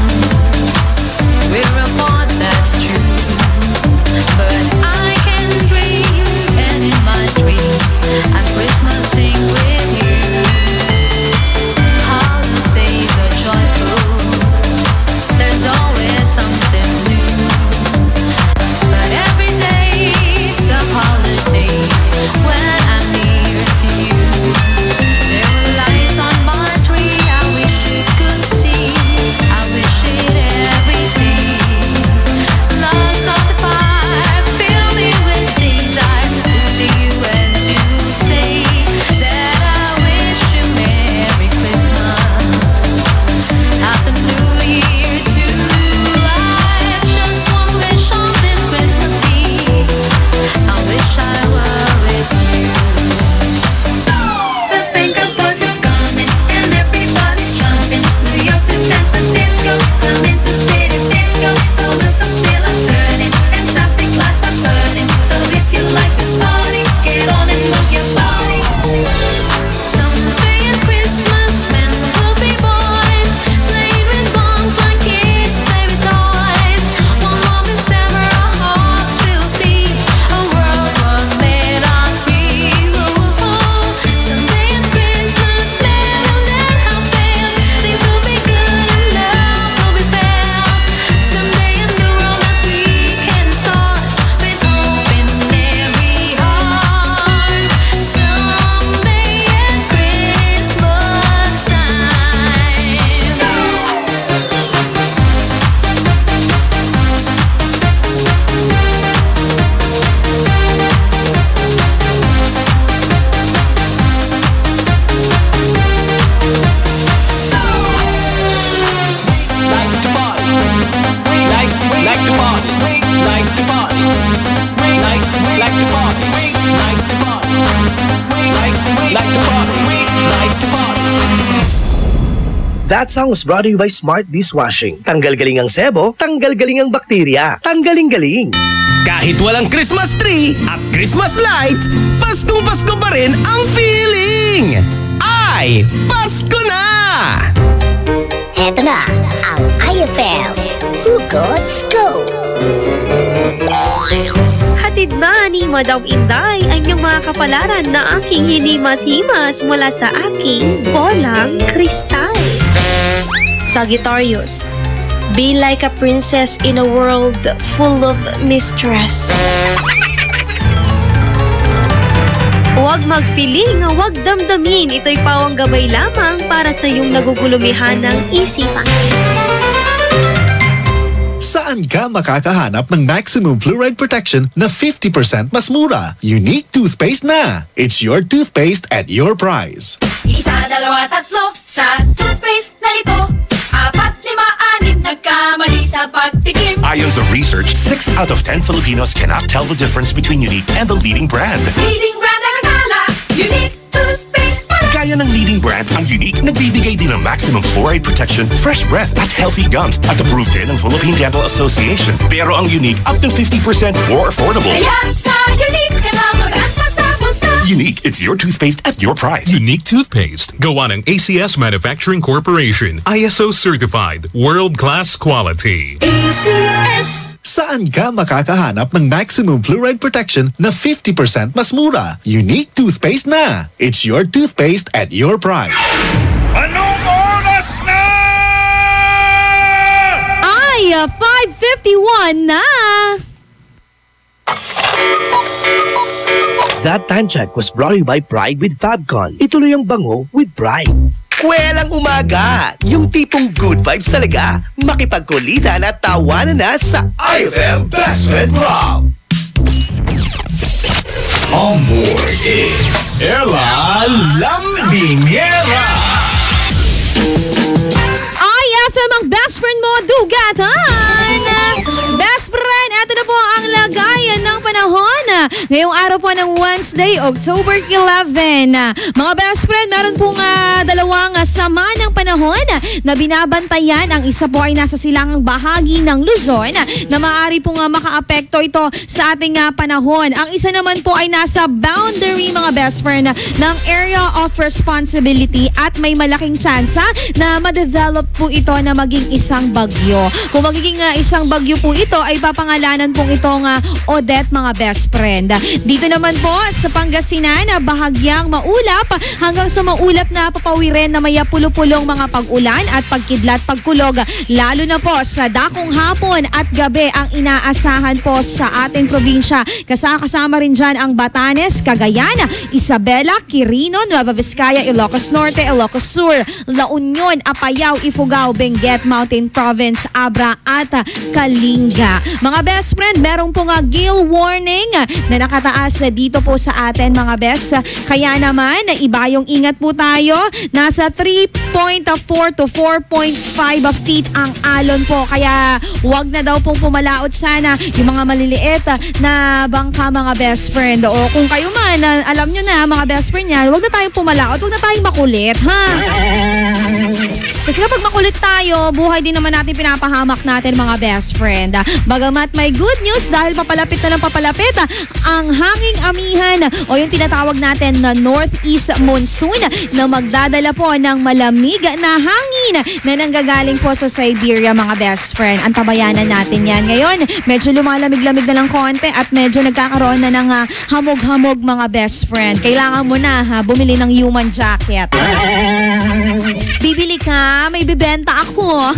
We're apart, that's true. But I can dream, and in my dream, I'm Christmasing with you. Holidays are joyful. There's always something new. But every day's a holiday when I'm near to you. There were lights on my tree, I wish you could see. I wish it every day. Love's on the fire, fill me with desire to see you and to say that I wish you Merry Christmas, Happy New Year too. I just one wish on this Christmas Eve. I wish I were with you. The finger buzz is coming and everybody's jumping. New York to San Francisco, coming to City Disco. The wheels of steel are turning and traffic lights are burning. So if you like to party, get on and move your body. Someday at Christmas, men will be boys, playing with bombs like kids play with toys. One more December, our hearts will see a world was made on free. Someday at Christmas, men will not have failed. Things will be good and love will be felt. Someday a new world that we can start with hope in every heart. Someday at Christmas time. That song was brought to you by Smart Dishwashing. Tanggal galing ang sebo, tanggal galing ang bakterya. Tanggaling-galing. Kahit walang Christmas tree at Christmas lights, Paskong Pasko pa rin ang feeling! Ay, Pasko na! Eto na ang iFM Hugot Scoop. Hatid na ni Madam Inday ang iyong mga kapalaran na aking hinimas-himas mula sa aking bolang kristal. Sagittarius, be like a princess in a world full of mistress. Huwag magpiling, huwag damdamin. Ito'y pawang gabay lamang para sa iyong nagugulumihan ng isipan. Saan ka makakahanap ng maximum fluoride protection na 50% mas mura? Unique toothpaste na! It's your toothpaste at your price. Isa, dalawa, tatlo sa toothpaste na nito. 4, 5, 6 nagkamali sa pagtikim. Ayon sa research, 6 out of 10 Filipinos cannot tell the difference between Unique and the leading brand. Leading brand ang akala, Unique toothpaste pala. Kaya ng leading brand ang Unique, nagbibigay din ng maximum fluoride protection, fresh breath at healthy gums at approved din ng Philippine Dental Association. Pero ang Unique, up to 50% more affordable. Kaya sa Unique ka na mag-anta sa bulsa. Unique, it's your toothpaste at your price. Unique toothpaste. Gawa ng ACS Manufacturing Corporation. ISO certified. World-class quality. ACS. Saan ka makakahanap ng maximum fluoride protection na 50% mas mura? Unique toothpaste na! It's your toothpaste at your price. Anong oras na? Ay, 5:51 na! That time check was brought to you by Pride with Fabcon. Ituloy ang bango with Pride. Kwelang umaga! Yung tipong good vibes talaga. Makipagkulitan at tawanan na sa iFM Best Friend Club. On board is Ella Lambinera. iFM ang best friend mo, dugatan! Best friend, eto na po ang lagayan ng panahon Ngayong araw po ng Wednesday, October 11. Mga best friend, meron pong dalawang sama ng panahon na binabantayan. Ang isa po ay nasa silangang bahagi ng Luzon na maaari pong makaapekto ito sa ating panahon. Ang isa naman po ay nasa boundary, mga best friend, ng area of responsibility at may malaking tsansa na ma-develop po ito na maging isang bagyo. Kung magiging isang bagyo po ito, ay papangalanan pong itong Odette, mga best friend. Dito naman po sa Pangasinan, bahagyang maulap hanggang sa maulap na papawirin na may pulo-pulong mga pag-ulan at pagkidlat, pagkulog. Lalo na po sa dakong hapon at gabi ang inaasahan po sa ating probinsya. Kasama rin dyan ang Batanes, Cagayan, Isabela, Quirino, Nueva Vizcaya, Ilocos Norte, Ilocos Sur, La Union, Apayao, Ifugao, Benguet, Mountain Province, Abra at Kalinga. Mga best friend, merong pong gale warning na nakataas dito po sa atin, mga best. Kaya naman, ibayong ingat po tayo. Nasa 3.4 to 4.5 feet ang alon po. Kaya wag na daw pong pumalaot sana yung mga maliliit na bangka, mga best friend. O kung kayo man, alam nyo na, mga best friend yan, wag na tayong pumalaot, wag na tayong makulit, ha? Kasi kapag makulit tayo, buhay din naman natin pinapahamak natin, mga best friend. Bagamat may good news dahil papalapit na ng papalapit ang hanging amihan o yung tinatawag natin na northeast monsoon na magdadala po ng malamig na hangin na nanggagaling po sa Siberia, mga best friend. Antabayanan natin yan. Ngayon, medyo lumalamig-lamig na lang konti at medyo nagkakaroon na ng hamog-hamog, mga best friend. Kailangan mo na bumili ng human jacket. Bibili ka? May bibenta ako.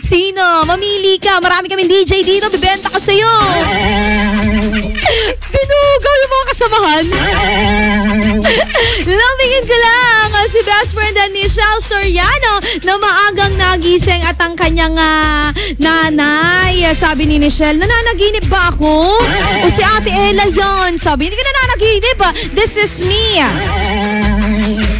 Sino? Mamili ka. Marami kaming DJ dito. Bibenta ko sa'yo. Pinugaw yung mga kasamahan. Lamingin ko lang si best friend ni Michelle Soriano na maagang nagising at ang kanyang nanay. Sabi ni Michelle, nananaginip ba ako? O si Ate Ella yon. Sabi, hindi ka nananaginip. This is me.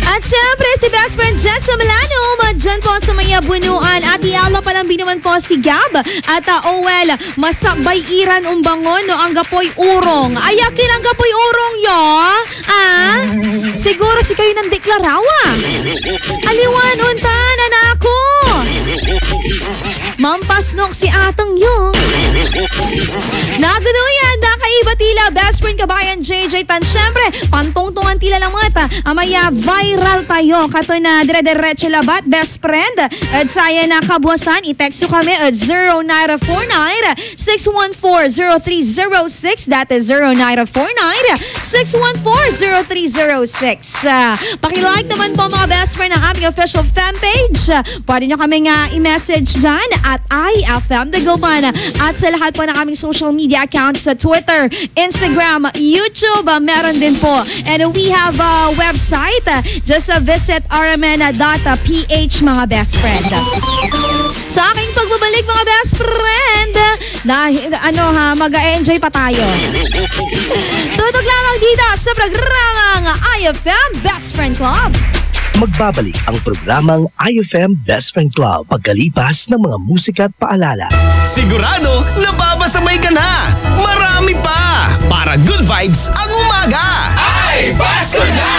At syempre, si best friend Jessa Milano, dyan po sa may bunuan. At Ella Palambi naman po si Gab. At Owel, masabay iran umbangon no ang gapoy urong. Ayakin ang gapoy urong yo. Siguro si kayo ng deklarawa. Aliwan untan, anako. Mampasnok si atang yo. Naganuyan, nakaiba tila best friend kabayan JJ Tan. Syempre, pantungtungan tila lang mga amaya viral tayo. Kato na dire-diretso labat best friend. At saya na kabuasan, i-text kami at 0949-614-0306. That is 0949-614-0306. Pakilike naman po, mga best friend, ang aming official fan page. Pwede nyo kaming i-message dyan at iFM Dagupan. At sa lahat po ng aming social media accounts sa Twitter, Instagram, YouTube, meron din po. And we have a website. Just visit rmn.ph, mga best friend. Sa aking pagbabalik, mga best friend, dahil mag-enjoy pa tayo. Tutok lamang dito sa programang iFM Best Friend Club. Magbabalik ang programang iFM Best Friend Club pagkalipas ng mga musika at paalala. Sigurado nababasabay ka na! Marami pa! Para good vibes ang umaga! Ay, Pasko na!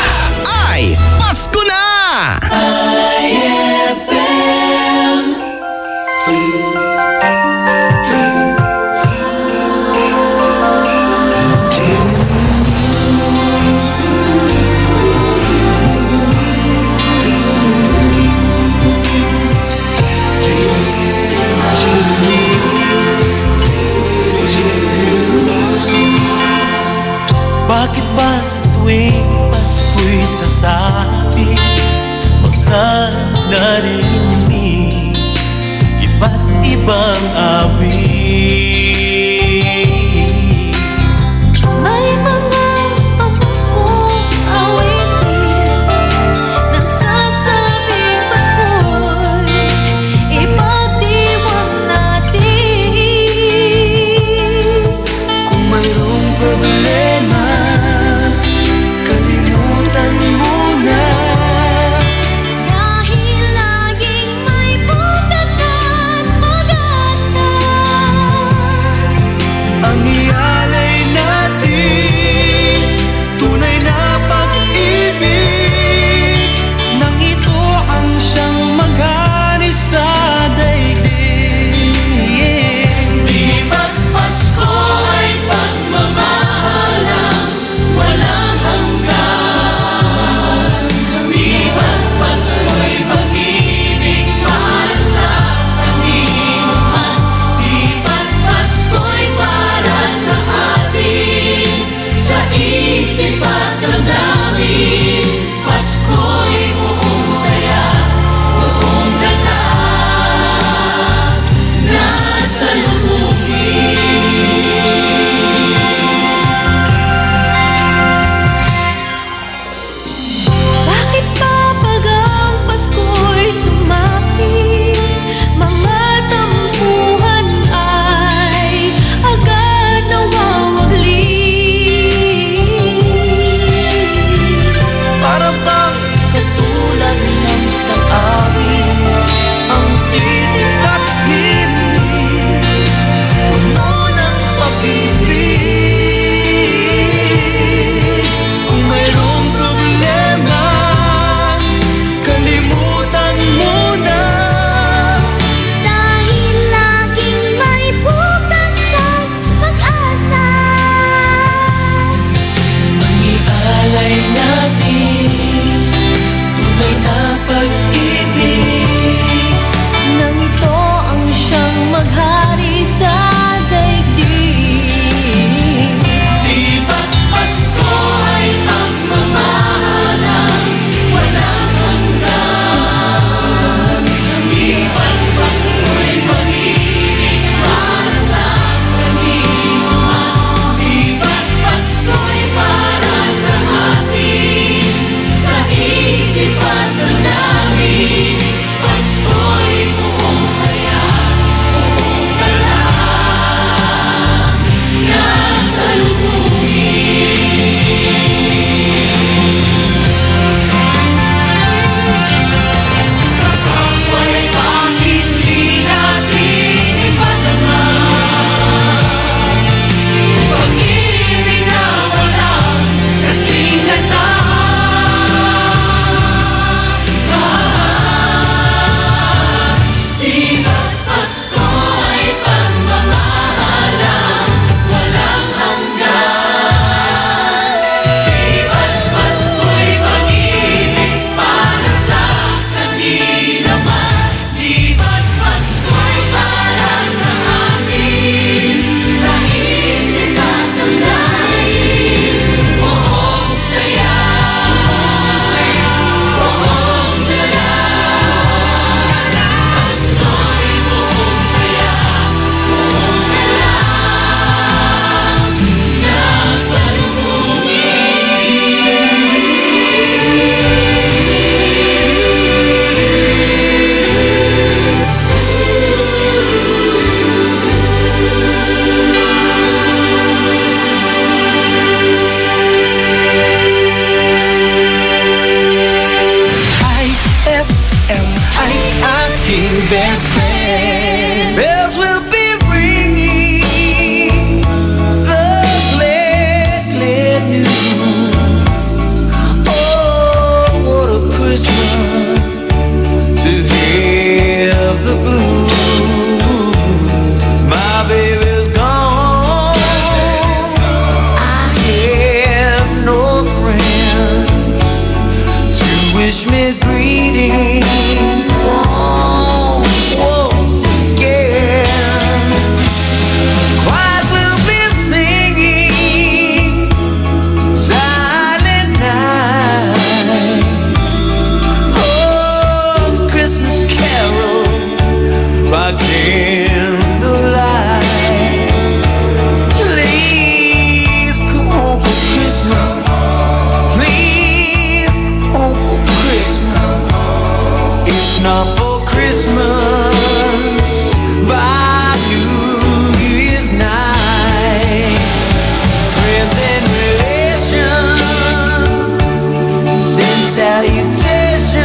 Ay, Pasko na! iFM. Bakit ba sa tuwing Pasko'y sasabi mga narinig iba't ibang awit? May mga pamaskong awitin nagsasabing Pasko'y ipagdiwang natin. Kung mayroong problema, kalimutan mo na. Dahil laging may bukas at pag-asa. wish me greetings once again. Choirs will be singing silent night. Those Christmas carols by candlelight. Please come home for Christmas. Please come home for Christmas. If not for Christmas, by New Year's night. Friends and relations send salutations.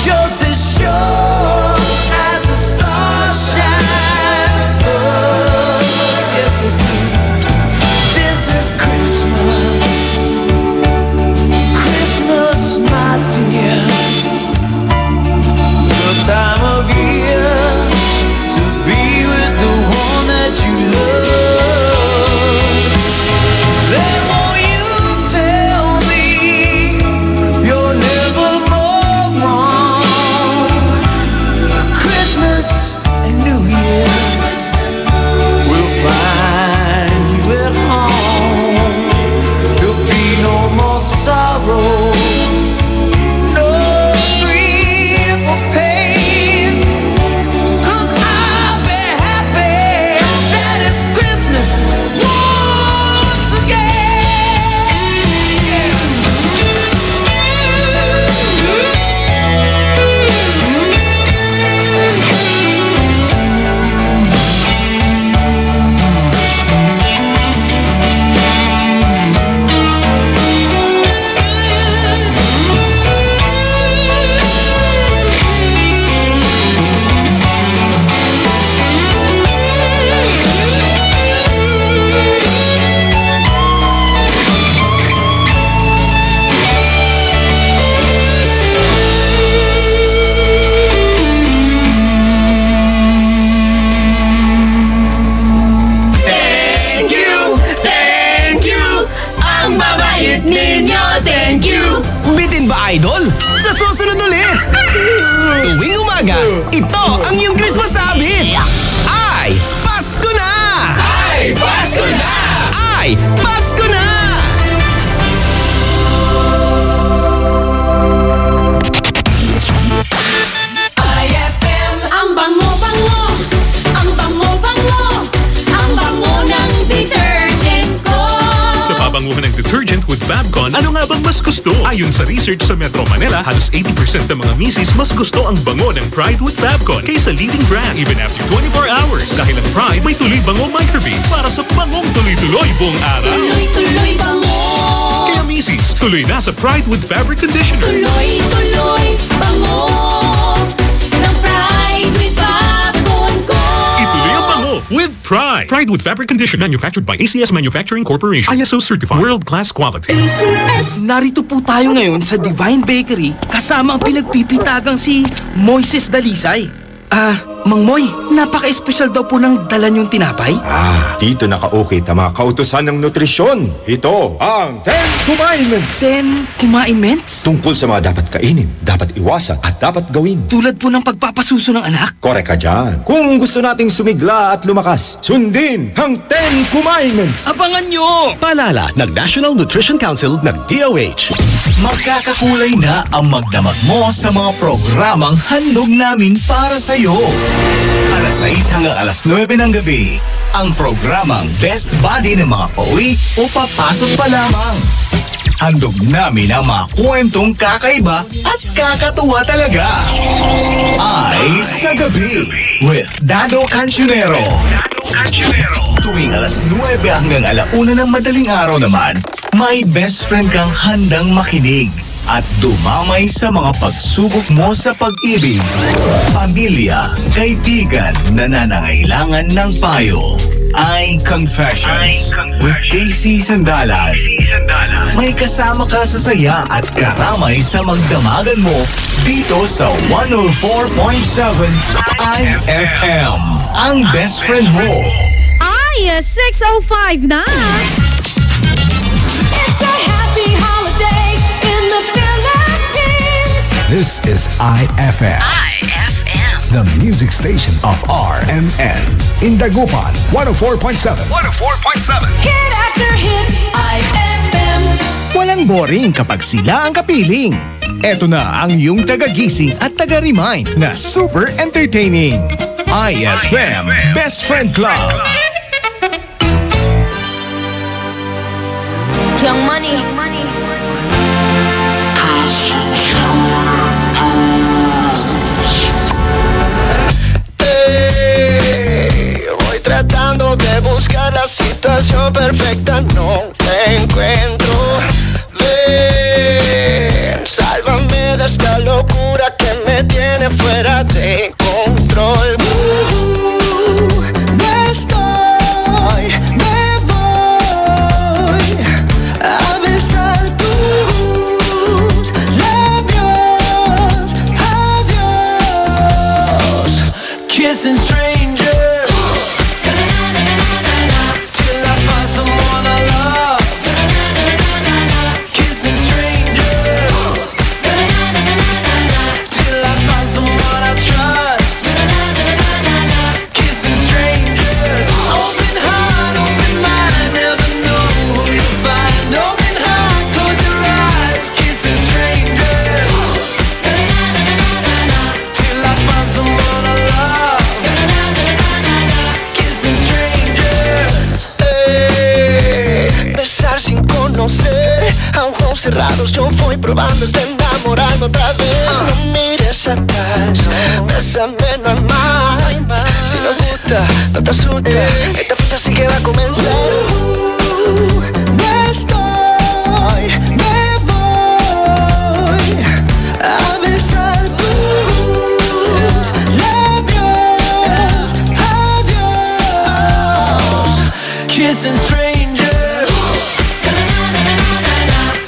Just as sure as the stars shine above. Yes, we do. This is Christmas. Christmas, my dear. The time of year to be with the one that you love. Then won't you tell me you're never more wrong? Christmas and New Year's will find you at home. There'll be no more sorrow, no grief or pain. 'Cause I'll be happy that it's Christmas once again. Thank you, ang babait ninyo, thank you. Bitin ba, Idol? Sa susunod ulit! Tuwing umaga, ito ang iyong Christmas sabit! Ay, Pasko na! Ay, Pasko na! Ay, Pasko na! iFM. Ang bango-bango, ang bango-bango, ang bango ng detergent ko. Sa pabanguhan ng detergent with Fabcon, ano nga bang mas gusto? Ayon sa research sa Metro Manila, halos 80% ng mga misis mas gusto ang bango ng Pride with Fabcon kaysa leading brand even after 24 hours. Dahil ang Pride may tuloy bango microbeads para sa bangong tuloy-tuloy buong araw. Tuloy-tuloy bango. Kaya misis, tuloy na sa Pride with Fabric Conditioner. Tuloy-tuloy bango ng Pride with Fabcon ko. Ituloy ang bango with Pride. Pride with Fabric Conditioner manufactured by ACS Manufacturing Corporation. ISO certified. World-class quality. ACS! Narito po tayo ngayon sa Divine Bakery kasama ang pinagpipitagang si Moises Dalisay. Mang Moy, napaka-espesyal daw po ng dala niyong tinapay. Dito naka-ukit ang mga kautusan ng nutrisyon. Ito ang 10 Commandments. 10 Commandments? Tungkol sa mga dapat kainin, dapat iwasan at dapat gawin. Tulad po ng pagpapasuso ng anak? Korek ka dyan. Kung gusto nating sumigla at lumakas, sundin ang 10 Commandments. Abangan nyo! Paalala ng National Nutrition Council ng DOH. Magkakakulay na ang magdamag mo sa mga programang handog namin para sa'yo. Alas 6 hanggang alas 9 ng gabi, ang programang Best Buddy ng mga pauwi o papasok pa lamang. Handog namin ang mga kwentong kakaiba at kakatuwa talaga. Ay sa gabi with Dado Cancionero. Tuwing alas 9 hanggang alauna ng madaling araw naman, may best friend kang handang makinig at dumamay sa mga pagsubok mo sa pag-ibig, pamilya, kaibigan na nanangailangan ng payo. Ay Confessions with Casey Sandalan. May kasama ka sa saya at karamay sa magdamagan mo dito sa 104.7 iFM. Ang best friend mo. Ay, 6:05 na. It's a happy holiday in This is iFM. iFM. The music station of RMN. In Dagupan, 104.7. 104.7. Hit after hit, iFM. Walang boring kapag sila ang kapiling. Eto na ang iyong taga-gising at taga-remind na super entertaining. iFM Best Friend Club. Young Money. Voy tratando de buscar la situación perfecta, no te encuentro. Ven, sálvame de esta locura que me tiene fuera de control. Me estoy, me voy a besar tus labios. Adiós, Kissing strangers till I find someone I love. Kissing strangers till I find someone I trust. Kissing strangers, open heart, open mind, never know who you find. Open heart, close your eyes. Kissing strangers till I find someone I love. Besar sin conocer, a ojos cerrados yo voy probando hasta enamorarme otra vez. No mires atrás, bésame, no hay más. Si no gusta, no te asusta, esta fiesta sí que va a comenzar. Me estoy, me voy a besar tus labios. Adiós, Kissing strangers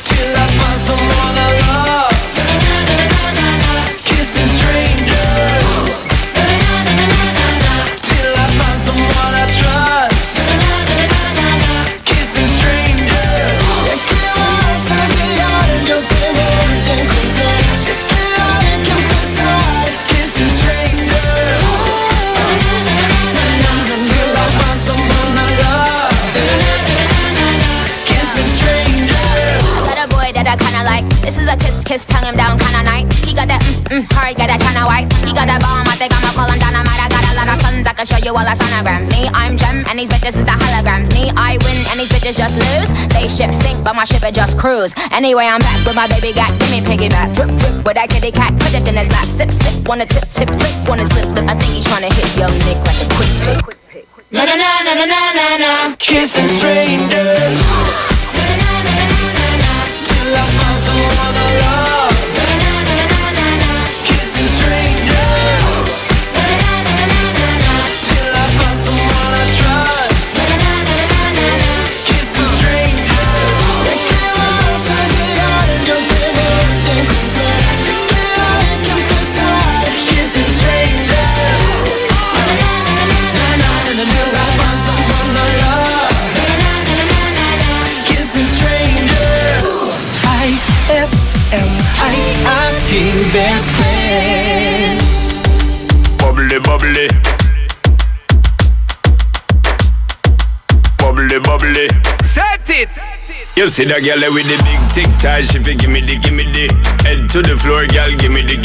till I find someone I love. Kissing strangers till I find someone I trust. Kissing strangers. Sé que vas a llegar, yo te voy a encontrar. Sé que hay que empezar. Kissing strangers till I find someone I love. Kissing strangers. I got a boy that I kinda like. This is a kiss, tongue him down kinda night. He got that hard, got that kinda white. He got that bomb, I think I'ma call him dynamite. I got a lot of sons, I can show you all the sonograms. Me, I'm Gem, and these bitches is the holograms. Me, I win, and these bitches just lose. They ship sink, but my ship it just cruise. Anyway, I'm back with my baby got, give me piggyback. Drip, drip, with that kitty cat, put it in his lap. Sip, sip, wanna tip, tip, flip, wanna slip, lip. I think he's tryna hit your nick like a quick pick. Na na na na na na na. Kissing strangers till I find someone I love. Kissing strangers till I find someone I trust. Kissing strangers. Sé que vas a llegar, yo te voy a encontrar. Sé que hay que empezar. Kissing strangers till I find someone I love. Kissing strangers. iFM, aking best friend. Bubbly, bubbly. Bubbly, bubbly. Set it! You see that girl with the big tic tac, she fi gimme the. Head to the floor, girl, gimme the.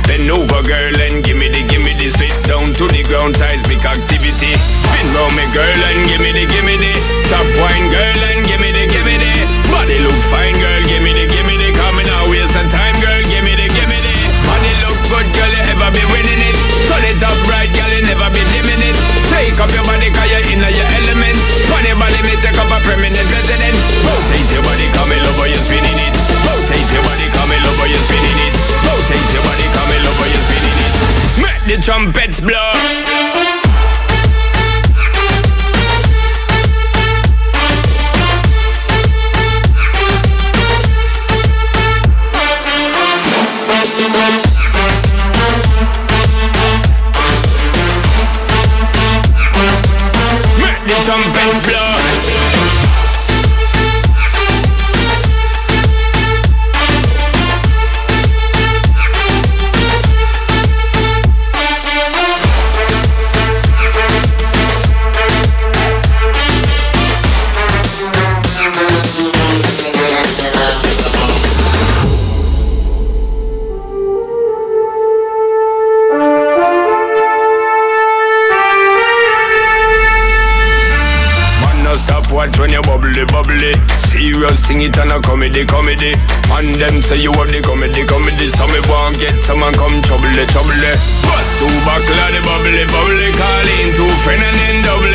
Bend over, girl, and gimme the. Straight down to the ground, seismic activity. Spin round me, girl, and gimme the. Top wine, girl, and gimme the. Body look fine, girl, gimme the. Coming out, waste some time, girl, gimme the. Body look good, girl, you ever be winning it. Turn it up right, girl, you never be dimming it. Take up your body, cause you're in your element. Funny body, me take up a permanent residence. Rotate your body, come in over, you're spinning it. Rotate your body, come in over, you're spinning it. Rotate your body, come in over, you're spinning it. Make the trumpets blow. Make the trumpets blow. comedy. And them say you have the comedy. Some me want get someone come trouble. Bust two buckle of the bubbly. Call in two friend and then double.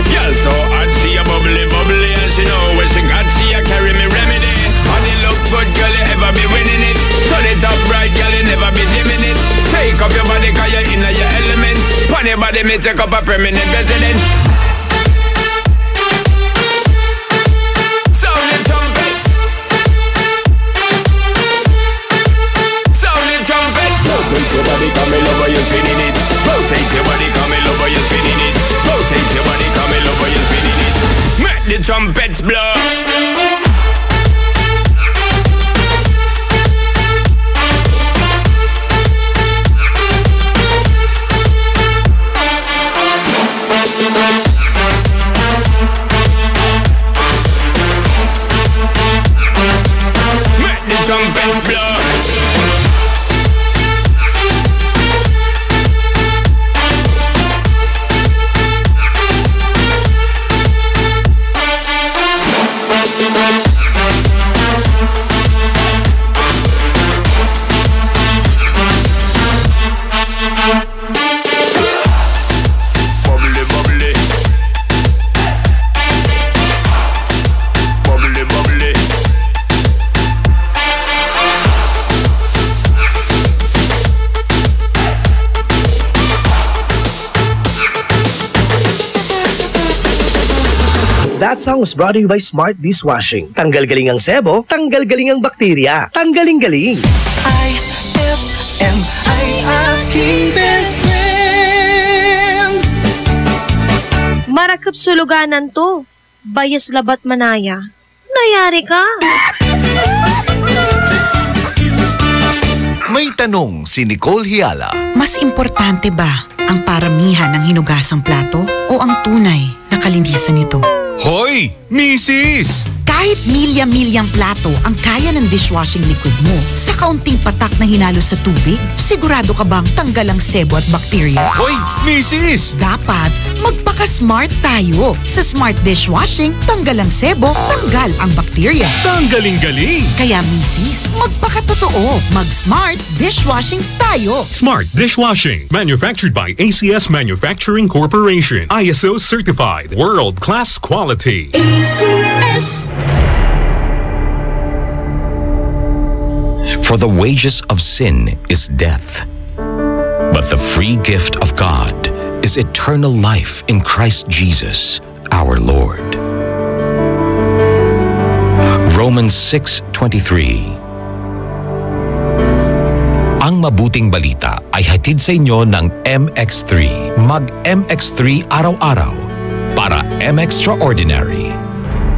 Girl so hot she a bubbly. And she know when she got she a carry me remedy. And it look good girl you ever be winning it. Turn it up right girl you never be dimming it. Take up your body cause you're in your element. Pon your body me take up a permanent residence. Sound the trumpets. Sound the trumpets. Rotate your body come in over you spinning it. Rotate your body come in over you spinning it. Rotate your body come in over you spinning it. Make the trumpets blow. Trumpets blow. That song is brought to you by Smart Dishwashing. Tanggal-galing ang sebo, tanggal-galing ang bakterya. Tanggaling-galing. iFM ay aking best friend. Marakap suluganan to. Bayas labat manaya. Nayari ka. May tanong si Nicole Hiala. Mas importante ba ang paramihan ng hinugasang plato o ang tunay na kalinisan nito? Hoy, misis! Kahit milya-milyang plato ang kaya ng dishwashing liquid mo, sa kaunting patak na hinalo sa tubig, sigurado ka bang tanggal ang sebo at bakterya? Hoy, misis! Dapat magpaka-smart tayo. Sa Smart Dishwashing, tanggal ang sebo, tanggal ang bakterya. Tanggaling-galing! Kaya misis, magpakatotoo. Mag-Smart Dishwashing tayo. Smart Dishwashing, manufactured by ACS Manufacturing Corporation. ISO certified, world-class quality. ACS. For the wages of sin is death, but the free gift of God is eternal life in Christ Jesus, our Lord. Romans 6:23. Ang mabuting balita ay hatid sa inyo ng MX3. Mag-MX3 araw-araw para M-Extraordinary.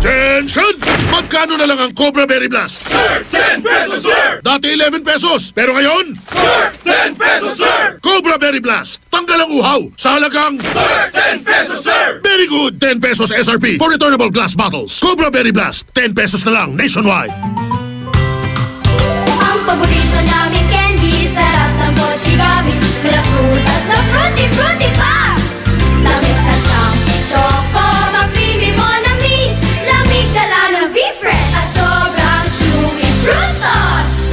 Attention! Magkano na lang ang Cobra Berry Blast? Sir, 10 pesos, sir! Dati 11 pesos, pero ngayon? Sir, 10 pesos, sir! Cobra Berry Blast, tanggal ang uhaw sa halagang... Sir, 10 pesos, sir! Very good, 10 pesos SRP for returnable glass bottles. Cobra Berry Blast, 10 pesos na lang nationwide. Ang paborito namin candy, sarap ng mochi gummies. Mala prutas na fruity, fruity pa! Tamis na siyang choco, ma-creamy mo na mi. Lamig dala ng V-Fresh at sobrang chewy frutos.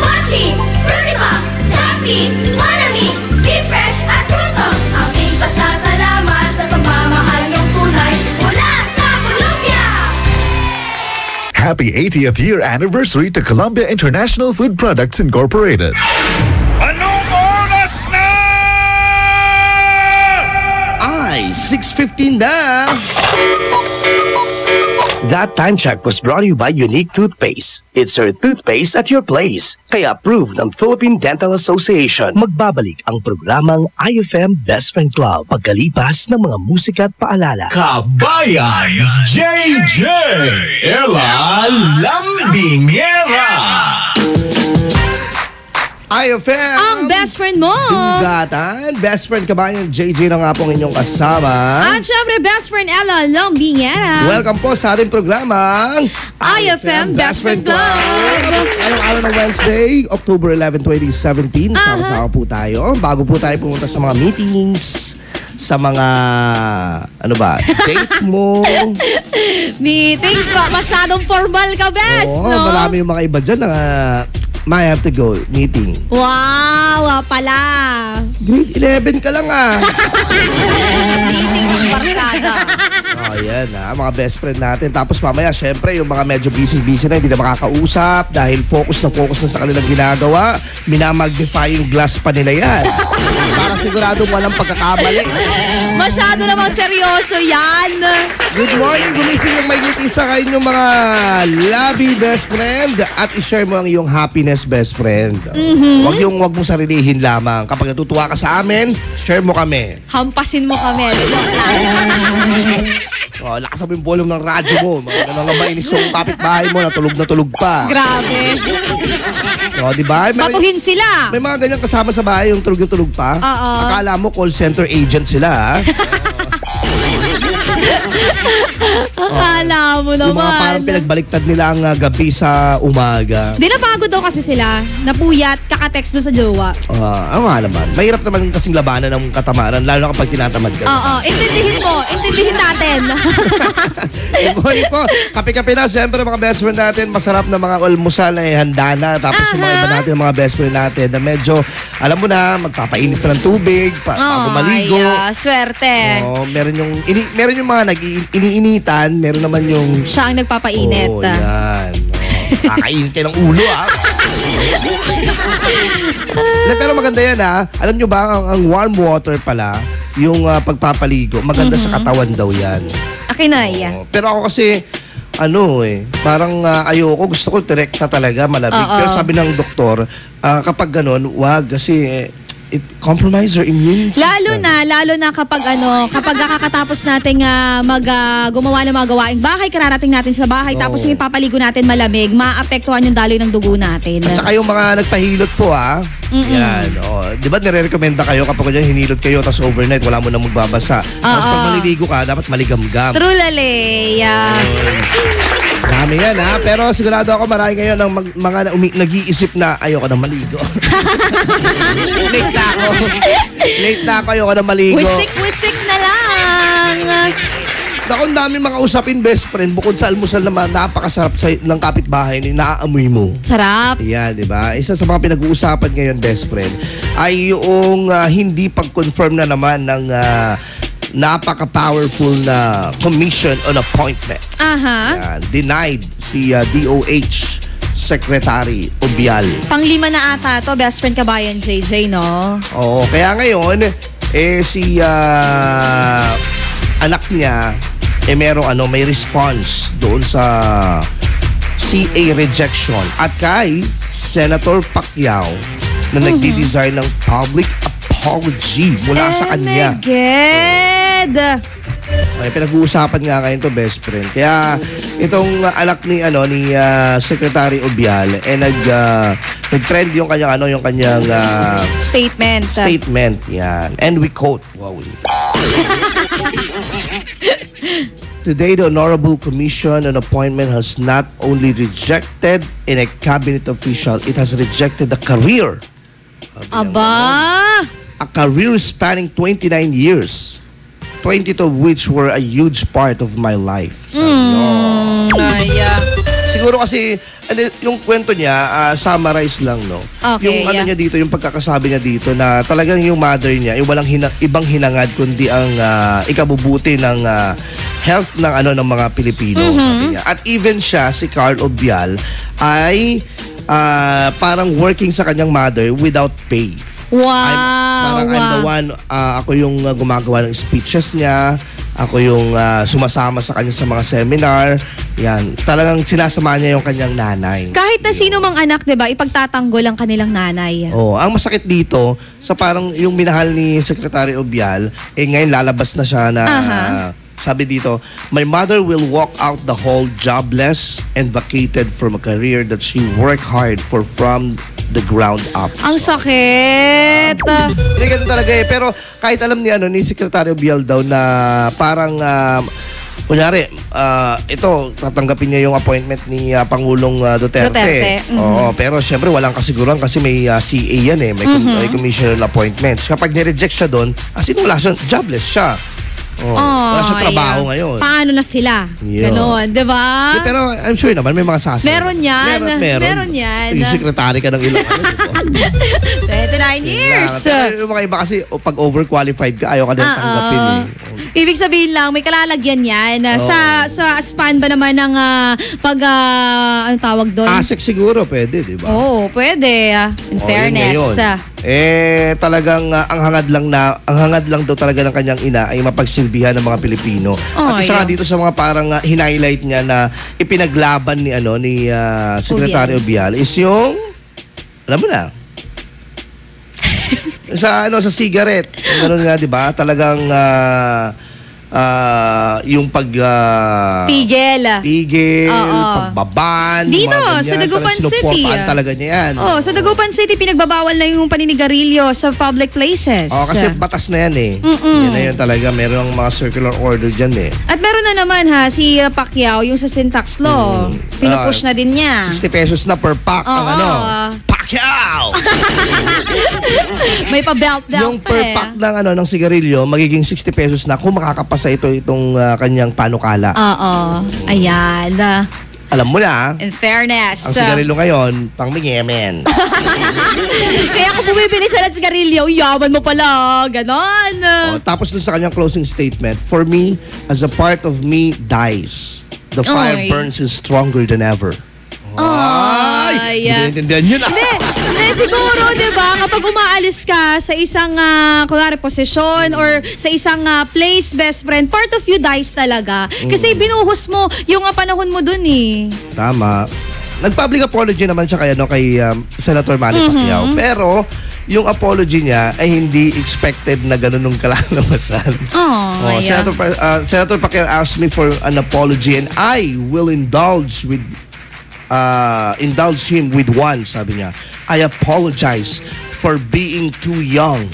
Mochi, fruity pa, choppy, monami, V-Fresh at frutos. Aming pasasalamat sa pagmamahal niyong tunay mula sa Colombia. Happy 80th year anniversary to Columbia International Food Products Incorporated. Anong oras na? Ay, 6:15 na! That time check was brought to you by Unique Toothpaste. It's your toothpaste at your place. Kaya approved ng Philippine Dental Association. Magbabalik ang programang iFM Best Friend Club pagkalipas ng mga musika at paalala. Kabayan JJ Ella Lambingera. iFM! Ang best friend mo! Dugatan! Best friend kabayan, JJ na nga pong inyong kasama. At syempre, best friend Ella Lombingera. Welcome po sa ating programang iFM Best Friend Club! Ngayong araw ng Wednesday, October 11, 2017. Sama-sama po tayo. Bago po tayo pumunta sa mga meetings, sa mga, ano ba, date mo. Meetings, masyadong formal ka, best, Oo, no? marami yung mga iba dyan na may have to go, meeting. Wow, pala. Grade 11 ka lang Meeting ng barkada. Oh, yan mga best friend natin. Tapos mamaya, syempre, yung mga medyo busy na, hindi na makakausap dahil focus na sa kanilang ginagawa. Minamagnify yung glass pa nila yan. Para siguradong walang pagkakamali. Masyado namang seryoso yan. Good morning, gumising yung may ngiti sa kayo ng mga labi best friend at i-share mo ang iyong happiness best friend. Wag mo sarilihin lamang. Kapag natutuwa ka sa amin, share mo kami. Hampasin mo kami. Oh, lakas mo yung volume ng radyo mo. Mga nangabainis yung kapitbahay mo, natulog pa. Grabe. Oh, di ba? Batuhin sila. May mga ganyan kasama sa bahay yung tulog pa. Oo. Akala mo call center agent sila, ha? Akala mo naman. Yung mga parang pinagbaliktad nila ang gabi sa umaga. Di napagod daw kasi sila. Napuyat, kakatext doon sa jowa. Ano nga naman. Mahirap naman kasing labanan ng katamaran, lalo na kapag tinatamad ka. Oo, intindihin mo. Intindihin natin. Good morning po. Kape-kape na. Siyempre mga best friend natin, masarap na mga almusal na handa na. Tapos yung mga iba natin, mga best friend natin na medyo, alam mo na, magpapainit pa ng tubig, bago maligo. Swerte. Meron yung mga iniinitan, meron naman yung... Siya ang nagpapainit. Yan. Kakainit kayo ng ulo, Pero maganda yan, Alam nyo ba, ang warm water pala, yung pagpapaligo, maganda sa katawan daw yan. Akinaya. Pero ako kasi, parang ayoko, gusto ko direkta talaga, malamig. Pero sabi ng doktor, kapag ganun, wag kasi it compromise your immune system. Lalo na kapag kakatapos nating gumawa ng mga gawaing bahay, kararating natin sa bahay, tapos yung papaligo natin malamig, maapektuhan yung daloy ng dugo natin. At saka yung mga nagpahilot po, yan. Di ba nire-recommenda kayo kapag hinilot kayo tapos overnight, wala mo na magbabasa. Tapos pag maliligo ka, dapat maligamgam. True, Lale. Dami yan, pero sigurado ako marami ngayon ng mga nag-iisip na ayoko na maligo. Late na ako, ayoko na maligo. Wisik na lang. Naku, dami mga usapin best friend. Bukod sa almusal naman, napakasarap ng kapitbahay ni naaamoy mo. Sarap. Yan, di ba? Isa sa mga pinag-uusapan ngayon best friend ay yung hindi pag-confirm na naman ng napaka-powerful na commission on appointment. Yan, denied si DOH Secretary Obial. Panglima na ata to, best friend kabayan JJ, no? Oo, kaya ngayon, si anak niya, may response doon sa CA rejection. At kay Senator Pacquiao na nagdi-desire ng public apology mula sa kanya. Ay, pinag-uusapan nga ngayon to best friend. Kaya itong anak ni Secretary Obial nag-trend yung kanyang statement yan. And we quote, today, the Honorable Commission on Appointment has not only rejected in a cabinet official, it has rejected the career. A career spanning 29 years. 22 of which were a huge part of my life. Siguro kasi, yung kwento niya, summarize lang, no? Okay, yung niya dito, yung pagkakasabi niya dito na talagang yung mother niya, yung walang ibang hinangad kundi ang ikabubuti ng health ng mga Pilipino, sabi niya. At even siya, si Carl Obial, ay parang working sa kanyang mother without pay. Wow! I'm the one, ako yung gumagawa ng speeches niya, ako yung sumasama sa kanya sa mga seminar. Yan, talagang sinasama niya yung kanyang nanay. Kahit na sino mang anak, 'di ba, ipagtatanggol ang kanilang nanay. Ang masakit dito sa parang yung minahal ni Secretary Obial, ngayon lalabas na siya na sabi dito, my mother will walk out the hall jobless and vacated from a career that she worked hard for from the ground up. Ang sakit. Hindi ganun talaga Pero kahit alam ni Secretary Obial daw na parang kunyari, ito, tatanggapin niya yung appointment ni Pangulong Duterte. Oo, pero syempre walang kasiguran kasi may CA yan eh, may commissioner appointments. Kapag nireject siya doon, wala siya, jobless siya. Wala siya trabaho ngayon. Paano na sila? Ganon, di ba? Pero I'm sure naman may mga sasama. Meron yan. Meron yan. Yung secretary ka ng ilang 29 years. Pero yung mga iba kasi, pag overqualified ka, ayaw ka din tanggapin eh. Ibig sabihin lang, may kalalagyan yan. Sa span ba naman ng ano tawag doon? ASEC siguro, pwede, di ba? Oo, pwede. In fairness. Talagang ang hangad lang daw talaga ng kanyang ina ay mapagsilbihan ng mga Pilipino. At isa nga dito sa mga parang hinighlight niya na ipinaglaban ni Secretary Obial is yung, alam mo na, sa cigarette. Ganun nga, 'di ba? Talagang yung pigil, pagbaban, dito sa Dagupan City. Talaga niya yan. Sa Dagupan City pinagbabawal na yung paninigarilyo sa public places. Kasi batas na yan eh. Yan na yun talaga. Meron mga circular order dyan eh. At meron na naman si Pacquiao yung sa syntax law. Pinupush na din niya. 60 pesos na per pack ang Pacquiao! May pa-belt yung per pack ng sigarilyo magiging 60 pesos na kung makakapasa itong kanyang panukala. Ayan. Alam mo na. In fairness. Ang sigarilyo ngayon, pang minyemen. Kaya kung bumibili siya ng sigarilyo, yaman mo pala. Ganon. Tapos dun sa kanyang closing statement, for me, as a part of me dies, the fire burns is stronger than ever. Hindi naiintindihan yun. Hindi, siguro, di ba, kapag umaalis ka sa isang, kunwari, posisyon or sa isang place, best friend, part of you dies talaga. Kasi binuhos mo yung panahon mo dun eh. Tama. Nag-public apology naman siya kay Senator Manny Pacquiao. Pero, yung apology niya ay hindi expected na ganun nung kalalabasan. Senator Pacquiao asked me for an apology and I will indulge him with one, sabi niya. I apologize for being too young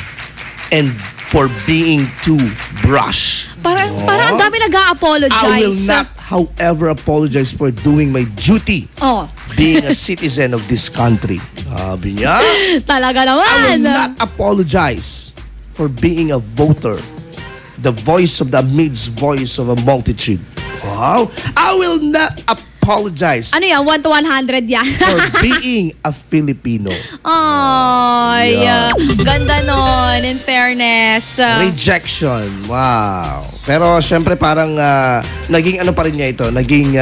and for being too brash. Parang ang dami nag-a-apologize. I will not, however, apologize for doing my duty being a citizen of this country. Sabi niya. Talaga naman. I will not apologize for being a voter, the voice of the midst voice of a multitude. Wow. I will not apologize. Ano yan? 1 to 100 yan? For being a Filipino. Ganda nun, in fairness. Rejection. Wow. Pero syempre parang naging ano pa rin niya ito, naging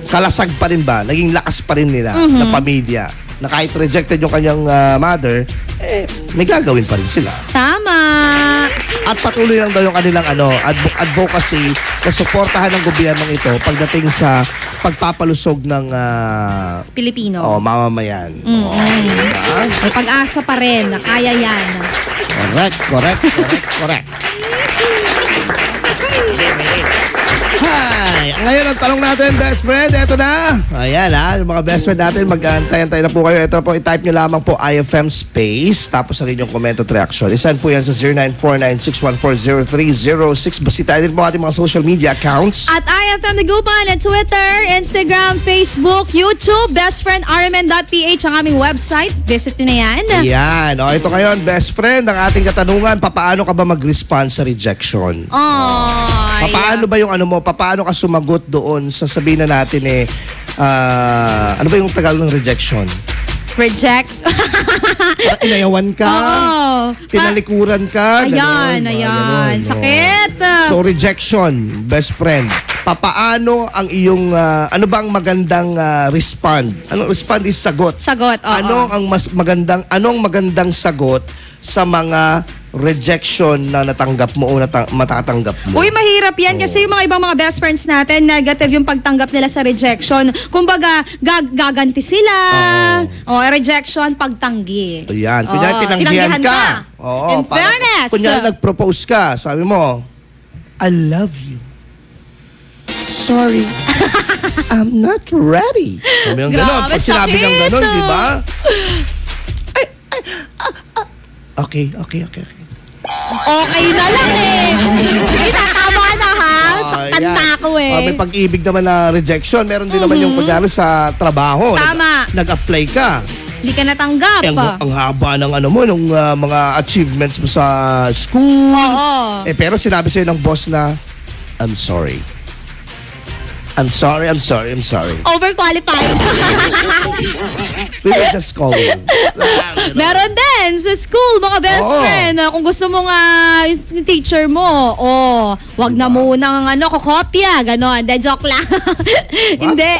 kalasag pa rin ba? Naging lakas pa rin nila na pamilya. Na kahit rejected yung kanyang mother, may gagawin pa rin sila. Tama. At patuloy lang daw yung kanilang advocacy na suportahan ng gobyernong ito pagdating sa pagpapalusog ng Pilipino. Mamamayan. May pag-asa pa rin na kaya yan. Correct. Hi! Ngayon ang tanong natin, best friend, eto na. Ayan yung mga best friend natin, mag-antay-antay na po kayo. Ito po, i-type nyo lamang po iFM space, tapos ang inyong comment at reaction. Isend po yan sa 0949-614-0306. Basitahin din po ating mga social media accounts. At iFM Dagupan at Twitter, Instagram, Facebook, YouTube, bestfriendrmn.ph ang aming website. Visit nyo na yan. Ayan. Ito ngayon, best friend, ang ating katanungan, paano ka ba mag-respond sa rejection? Paano ba yung paano ka sumagot doon sa sabihin na natin ano ba yung Tagalog ng rejection? Reject. Inayawan ka? Tinalikuran ka? Ayan. Sakit. So rejection, best friend. Paano ang iyong, ano bang magandang respond? Respond is sagot. Anong magandang sagot sa mga rejection na natanggap mo o matatanggap mo? Uy, mahirap yan kasi yung mga ibang mga best friends natin, negative yung pagtanggap nila sa rejection. Kumbaga, gaganti sila. Rejection, pagtanggi. Ayan. Kunyari, tinanggihan ka. In fairness. Kunyari, nag-propose ka. Sabi mo, I love you. Sorry. I'm not ready. Sabi yung gano'n. Pag sinabi ng gano'n, di ba? Okay. Okay na lang eh. Ay, tama na ha. Saktan na ako eh. May pag-ibig naman na rejection. Meron din naman yung kunyari sa trabaho. Tama. Nag-apply ka. Hindi ka natanggap. Ang haba ng ano mo, ng mga achievements mo sa school. Oo. Pero sinabi sa'yo ng boss na, I'm sorry. I'm sorry. Overqualified. We will just call you. Meron din sa school, mga best friend. Kung gusto mo nga yung teacher mo, wag na muna ng kokopya, gano'n. De, joke lang. Hindi.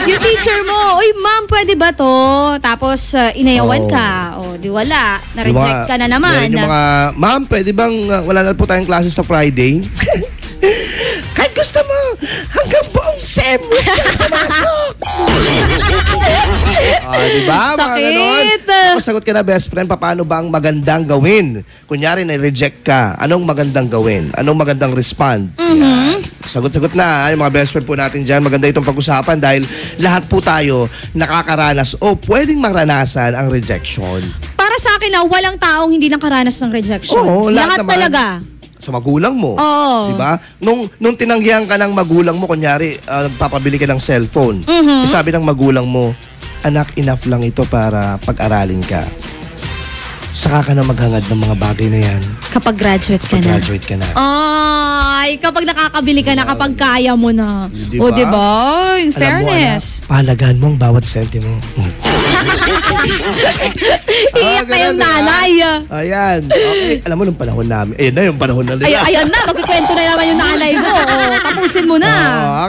Yung teacher mo, uy ma'am, pwede ba to? Tapos inayawan ka. Di wala. Na-reject ka na naman. Yung mga, ma'am, pwede bang wala na po tayong klase sa Friday? Kahit gusto mo, hanggang buong SEM ka pumasok. Diba? Sakit. Ako, sagot ka na, best friend, paano ba ang magandang gawin? Kunyari, na-reject ka. Anong magandang gawin? Anong magandang respond? Sagot-sagot na, yung mga best friend po natin dyan. Maganda itong pag-usapan dahil lahat po tayo nakakaranas o pwedeng maranasan ang rejection. Para sa akin, walang taong hindi nakaranas ng rejection. Oo, lahat naman. Talaga. Sa magulang mo. Oo. Diba? Nung tinanggihan ka ng magulang mo, kunyari, nagpapabili ka ng cellphone. Sabi ng magulang mo, anak, enough lang ito para pag-aralin ka. Saka ka na maghangad ng mga bagay na yan. Kapag graduate ka na. Ay, kapag nakakabili ka na, kapag kaya mo na. Diba? O, diba? In fairness. Pahalagaan mo ang bawat sentimo. Iyak na yung nanay. Ayan. Okay. Alam mo, nung panahon namin. Ayan na yung panahon na nila. Ayan na, magkikwento na naman yung nanay mo. Tapusin mo na.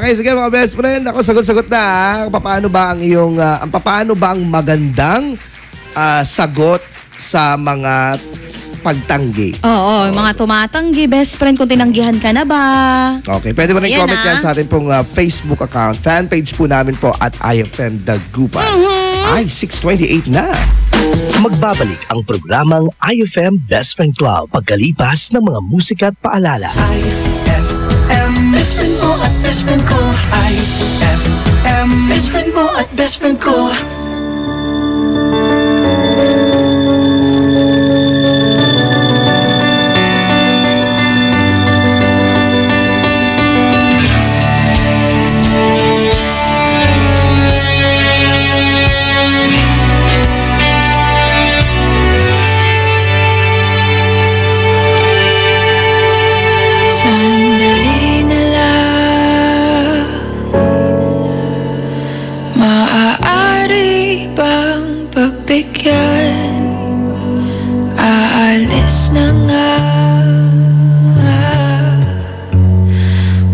Okay, sige mga best friend. Ako, sagot-sagot na. Paano ba ang magandang sagot sa mga pagtanggi? Oo, mga tumatanggi, best friend, kung tinanggihan ka na ba? Okay, pwede mo rin comment yan sa ating pong Facebook account. Fan page po namin po at iFM Dagupan. Ay, 6:28 na. Magbabalik ang programang iFM Best Friend Club pagkalipas ng mga musika at paalala. iFM, best friend mo at best friend ko. iFM, best friend mo at best friend ko. Sandali na lang, maaari bang pagbigyan? Aalis na nga,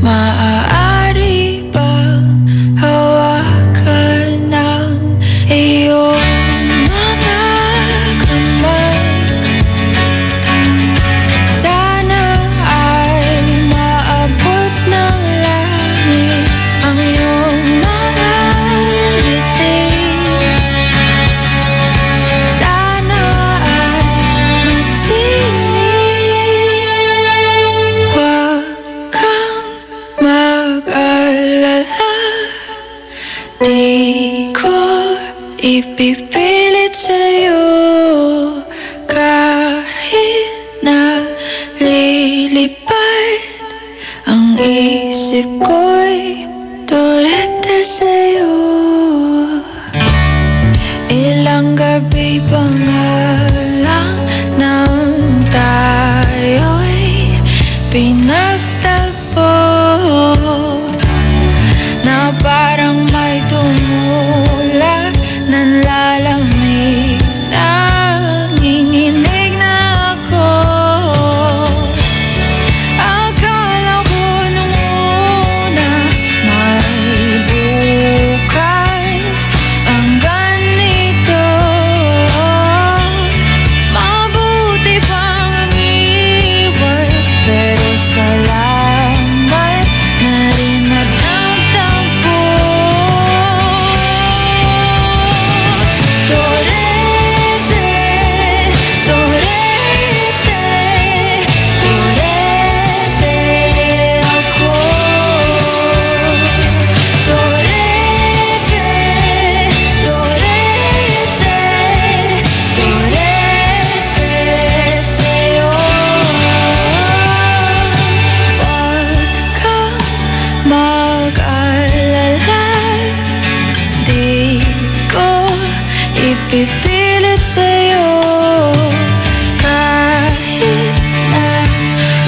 maaari bang hawakan ng iyong mga kamay? Sana ay maabot ng langit ang iyong mga ngiti. Sana ay masinig. Huwag kang mag-alala, di ko ipipilit sa'yo kahit na lilipad ang isip ko'y turete sa'yo. Ilang gabi pa nga lang nang tayo'y pinagtagpo, na parang may tumulak ng lalamig. Nanginginig na ako. Akala ko nung una ipipilit sa'yo. Kahit na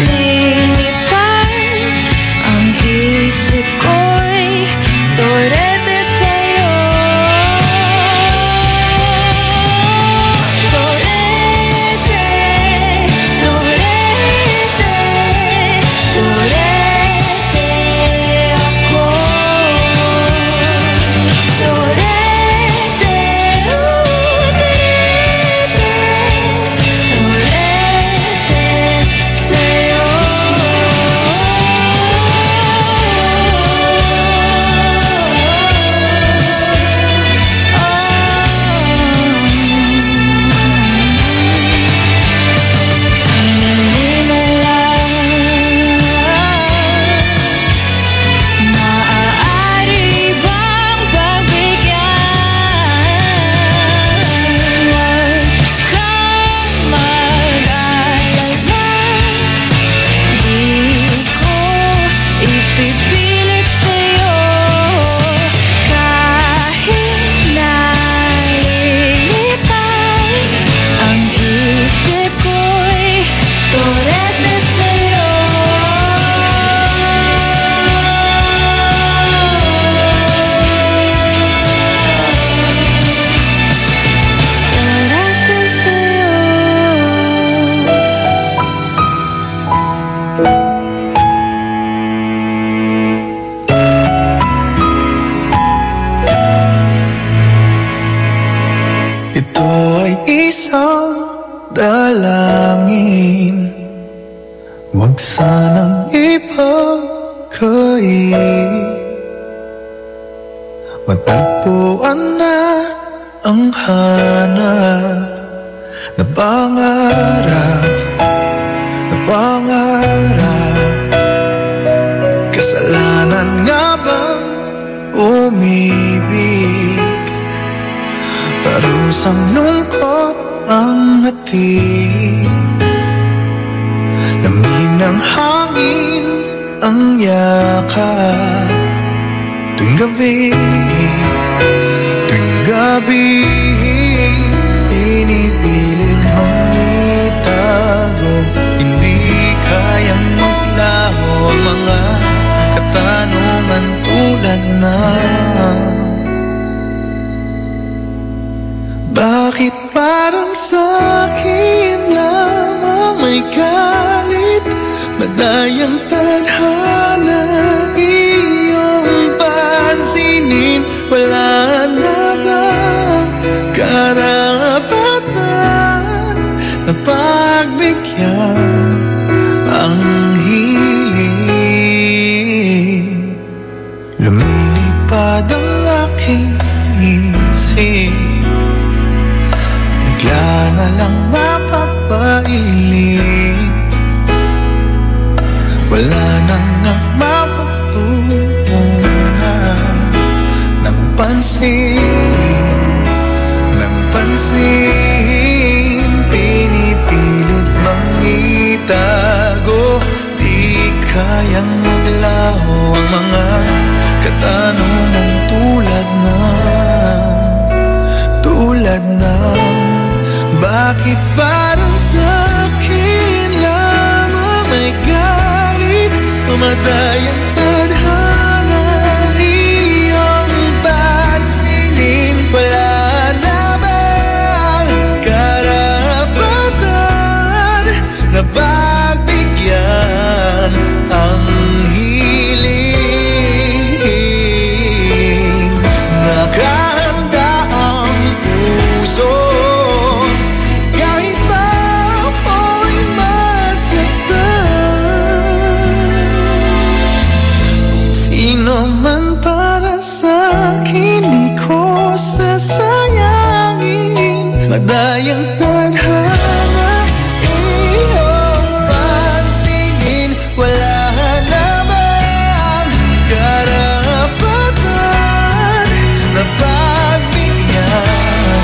lilipad ang isip ko'y torete sa'yo. Torete, torete, torete ako. Torete, torete sa'yo. Sandali na lang, maaari bang pagbigyan? Huwag kang mag-alala, di ko ipipilit sa'yo. Kahit na lilipad ang isip ko'y torete sa'yo. Torete sa'yo. Ito ay isang dalangin, huwag sanang ipagkait. Matagpuan na ang hanap na pangarap, na pangarap. Kasalanan nga bang umibig? Parusang lungkot ang hatid, lamig ng hangin ang yakap. Tuwing gabi, tuwing gabi, inipilit mong itago. Hindi kayang maglaho ang mga katanungan tulad ng bakit parang sa'kin lamang may galit? Madayang tadhana iyong pansinin. Wala na bang karapatan na pagbigyan ang hiling? Lumilipad ang aking isip, bigla na lang mapapailing. Wala nang nagmapatunan ng pansin, ng pansin. Pinipilit mang itago, di kayang maglaho ang mga katanungan tulad ng bakit parang sa'kin lamang may galit? Umatay ang tadhana iyong pansinin. Wala na bang karapatan na pagbigyan ang hiling? Nakahanda ang puso kahit pa ako'y masaktan. Sino man para sa'kin di ko sasayangin. Madayang tadhana iyong pansinin. Wala na bang karapatan na pagbigyan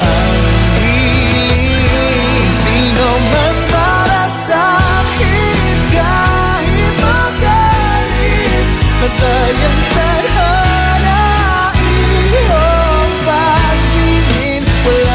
ang hiling? Sino man para sa'kin kahit magalit. Matayang tadhana iyong pansinin. Wala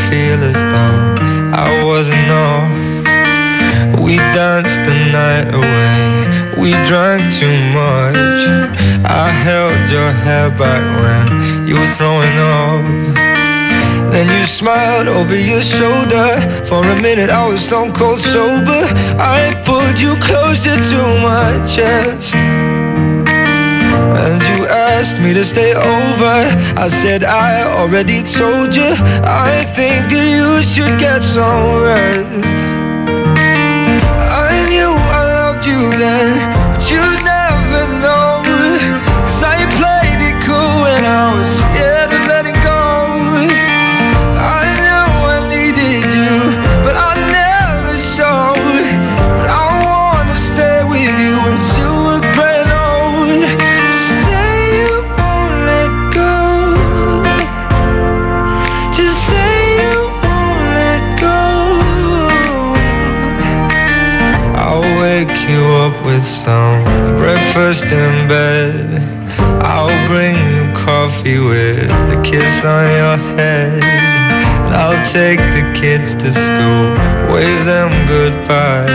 feel as though I wasn't off. We danced the night away, we drank too much. I held your hair back when you were throwing up. Then you smiled over your shoulder. For a minute I was stone cold sober. I pulled you closer to my chest, and you asked me to stay over. I said I already told you, I think that you should get some rest. I knew I loved you then, but you'd never know, 'cause I played it cool when I was scared of letting go. I know I needed you, but I never showed. But I wanna stay with you until we're grown old. Just say you won't let go. Just say you won't let go. I'll wake you up with some breakfast in bed. I'll bring you coffee with a kiss on your head. And I'll take the kids to school, wave them goodbye.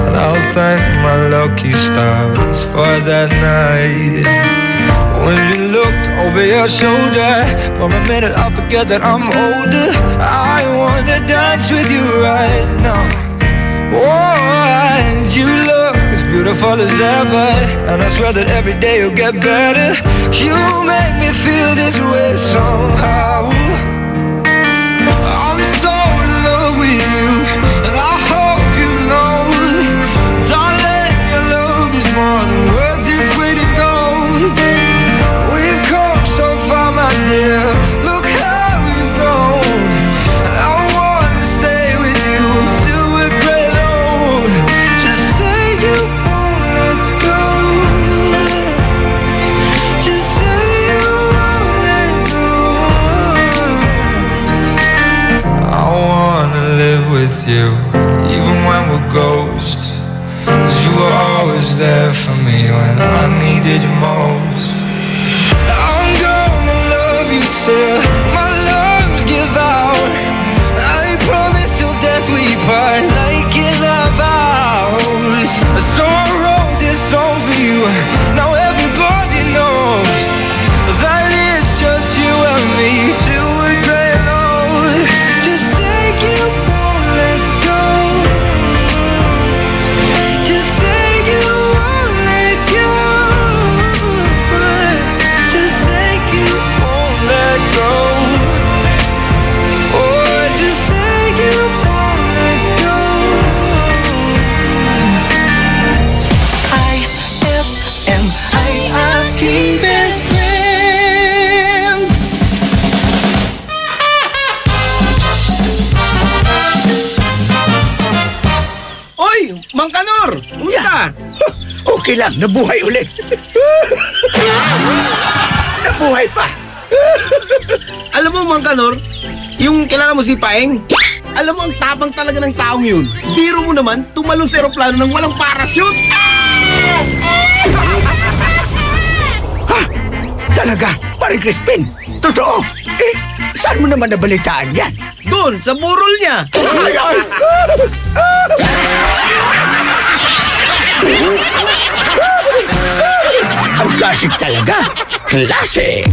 And I'll thank my lucky stars for that night. When you looked over your shoulder, for a minute I forget that I'm older. I wanna dance with you right now. Oh, and you look as beautiful as ever, and I swear that every day you'll get better. You make me feel this way somehow. I'm so in love with you, and I hope you know, darling, your love is more than worth its weight in gold. We've come so far, my dear, look how we've grown. And I wanna stay with you until we're great old. Just say you won't let go. Just say you won't let go. I wanna live with you, even when we're ghosts. 'Cause you were always there for me when I needed you most. I'm gonna love you till my lungs give out. I promise till death we part, like in our vows. So I wrote this song for you, now everybody knows that it's just you and me till we're great old. Just say you won't let go. Just say you won't let go. Just say you won't let go. Oh, just say you won't let go. iFM, ay aking best friend. Oy, Mang Kanor! Kumusta? Okay lang, nabuhay ulit. Nabuhay pa. Alam mo, Mang Kanor, yung kilala mo si Paeng, alam mo, ang tapang talaga ng taong yun. Biro mo naman, tumalon sa aeroplano ng walang parachute. Ha? Talaga? Paring Crispin? Totoo? Eh, saan mo naman nabalitaan yan? Doon, sa burol niya. Ay! Ang classic talaga. Classic!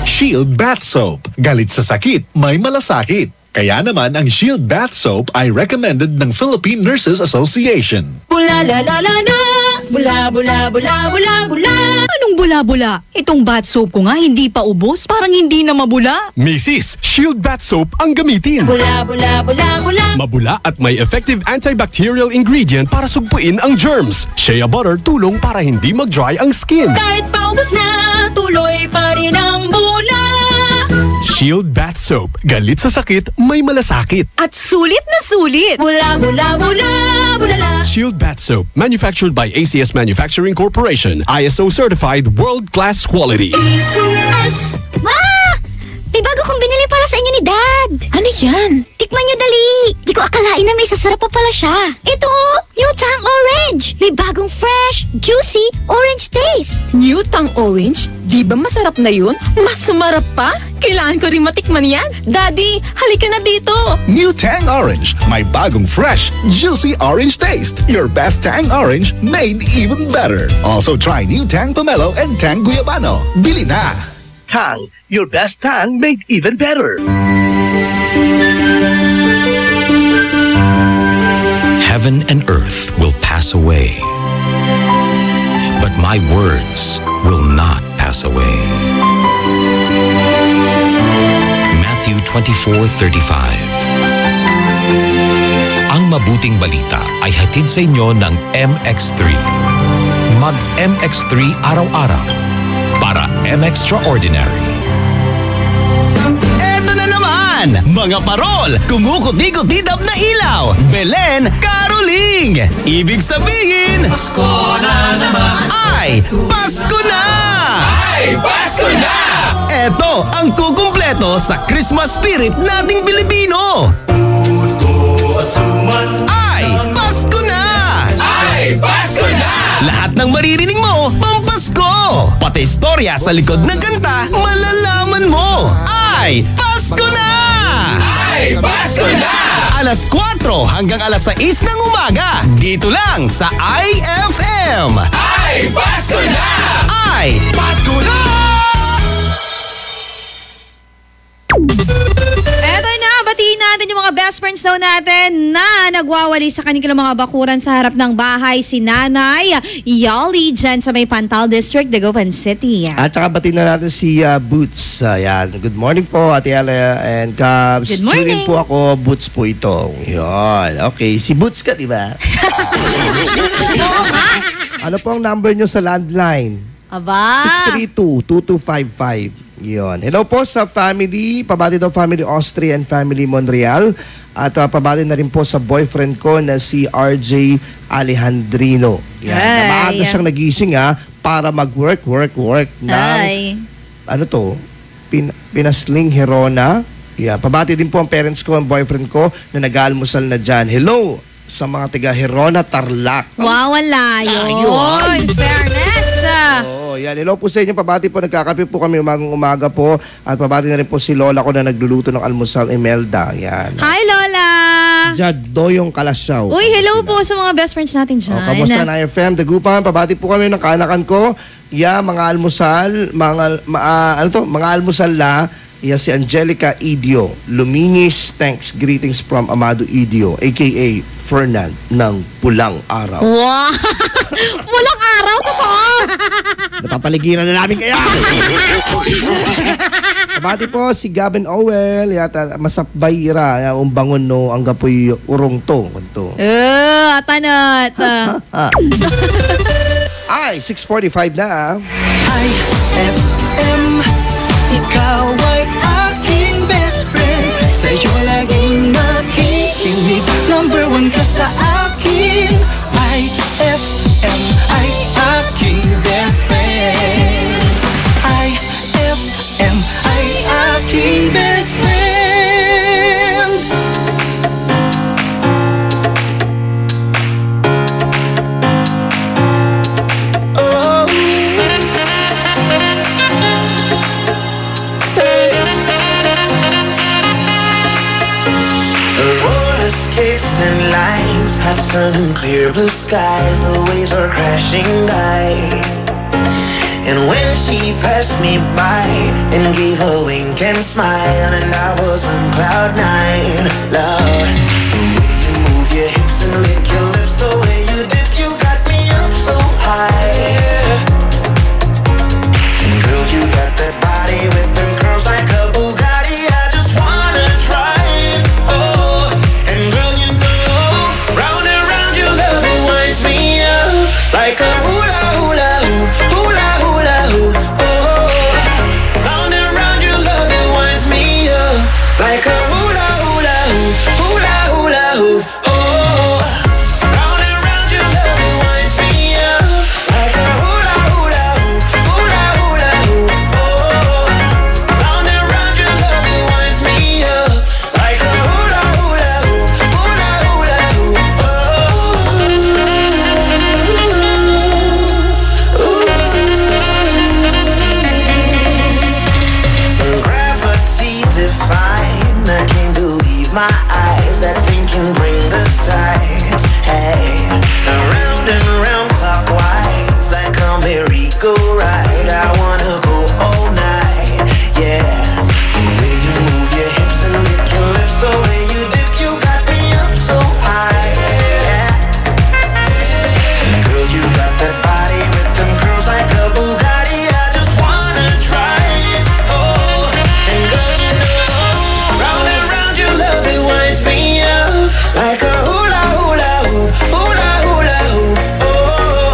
Shield Bath Soap. Galit sa sakit, may malasakit. Kaya naman ang Shield Bath Soap ay recommended ng Philippine Nurses Association. Bula la la la la, bula bula bula bula bula. Anong bula-bula? Itong bath soap ko nga hindi pa ubos, parang hindi na mabula. Mrs. Shield Bath Soap ang gamitin. Bula bula bula bula. Mabula at may effective antibacterial ingredient para sugpuin ang germs. Shea butter tulong para hindi mag-dry ang skin. Kahit paubos na, tuloy pa rin ang bula. Shield Bath Soap. Galit sa sakit, may malasakit. At sulit na sulit. Bula bula bula bula la. Shield Bath Soap. Manufactured by ACS Manufacturing Corporation. ISO certified world-class quality. ACS. Ma! May bago kong binili para sa inyo ni Dad. Ano yan? Tikman nyo dali. Di ko akalain na may sasarap pa pala siya. Ito, yung Tang Orange. May bagong fresh, fresh, juicy, orange taste. New Tang Orange? Di ba masarap na yun? Mas sumarap pa? Kailangan ko rin matikman yan. Daddy, halika na dito. New Tang Orange. May bagong fresh, juicy orange taste. Your best Tang Orange made even better. Also try new Tang Pomelo and Tang Guyabano. Bili na! Tang, your best tang made even better. Heaven and earth will pass away, but my words will not pass away. Matthew 24:35. Ang mabuting balita ay hatid sa inyo ng MX3. Mag MX3 araw-araw para M-Extraordinary. Eto na naman! Mga parol! Kumukuti-kutidap na ilaw! Belen Caroling! Ibig sabihin... Pasko na naman! Ay! Pasko na! Ay! Pasko na! Eto ang kukumpleto sa Christmas spirit nating Pilipino! Puto at suman! Ay! Pasko na! Ay! Pasko na! Lahat ng maririnig mo, pampasko! Pati istorya sa likod ng kanta, malalaman mo! Ay! Pasko na! Ay! Pasko na! Alas 4 hanggang alas 6 ng umaga, dito lang sa iFM! Ay! Pasko na! Ay! Pasko na! Eto na, batiin natin yung mga best friends daw natin na nagwawali sa kanilang mga bakuran sa harap ng bahay. Si Nanay Yali dyan sa may Pantal District, Dagupan City. At saka batiin na natin si Boots. Ayan. Good morning po, Ate Ella and Cubs. Good morning. Tunin po ako, Boots po ito. Yun. Okay, si Boots ka, di ba? Ano po ang number nyo sa landline? Aba! 632-2255. Yun. Hello po sa family. Pabati daw family Austria and family Monreal. At pabati na rin po sa boyfriend ko na si RJ Alejandrino. Yan. Na maaga siyang nagising para mag-work ng ano to? Pinasling Herona. Yeah. Pabati din po ang parents ko, ang boyfriend ko na nag-aalmusal na dyan. Hello sa mga taga Herona, Tarlac. Wow, wala yun. Fairness. Yan. Hello po sa inyo. Pabati po. Nagkakape po kami umaga po. At pabati na rin po si Lola ko na nagluluto ng almusal, Imelda. Yan. Hi, Lola! Doyong Kalasyaw. Uy, hello po sa mga best friends natin dyan. Kamusta na iFM Dagupan? Pabati po kami ng kaanakan ko. Mga almusal, mga almusal na. Si Angelica Idio. Luminis, thanks, greetings from Amado Idio, aka Fernand ng Pulang Araw. Wow! Pulang Araw? Totoo! Napapaligiran na namin kaya! Kabati po si Gavin Owell, yata masapbayira, yung bangon no, ang gapoy urong to. Tanat! Ay, 6:45 na iFM, ikaw ay aking best friend. Sa'yo laging makikinig. Number 1 ka sa akin. iFM ay aking best friend. iFM ay aking best friend. And lines, hot sun and clear blue skies. The waves are crashing by. And when she passed me by and gave a wink and smile, and I was on cloud 9, love. The way you move your hips and lick your lips, the way you dip, you got me up so high. And girl, you got that body with them curves like a Bugatti. I just wanna drive. Oh, and girl, you round and round your love, it winds me up like a hula hula hoop, hula hula hoop. Oh, round and round your love, it winds me up my eyes that think can bring the tides. Hey, around and round clockwise, like a merry-go-round. I wanna go all night, yeah. The way you move your hips and lick your lips, the way you dip, you got me up so high, yeah. And girl, you got that body with them curls like a Bugatti. I just wanna try it, oh. And girl, you know, round and round your love, it winds me up like a hula hula hoop, hula hula hoop, oh.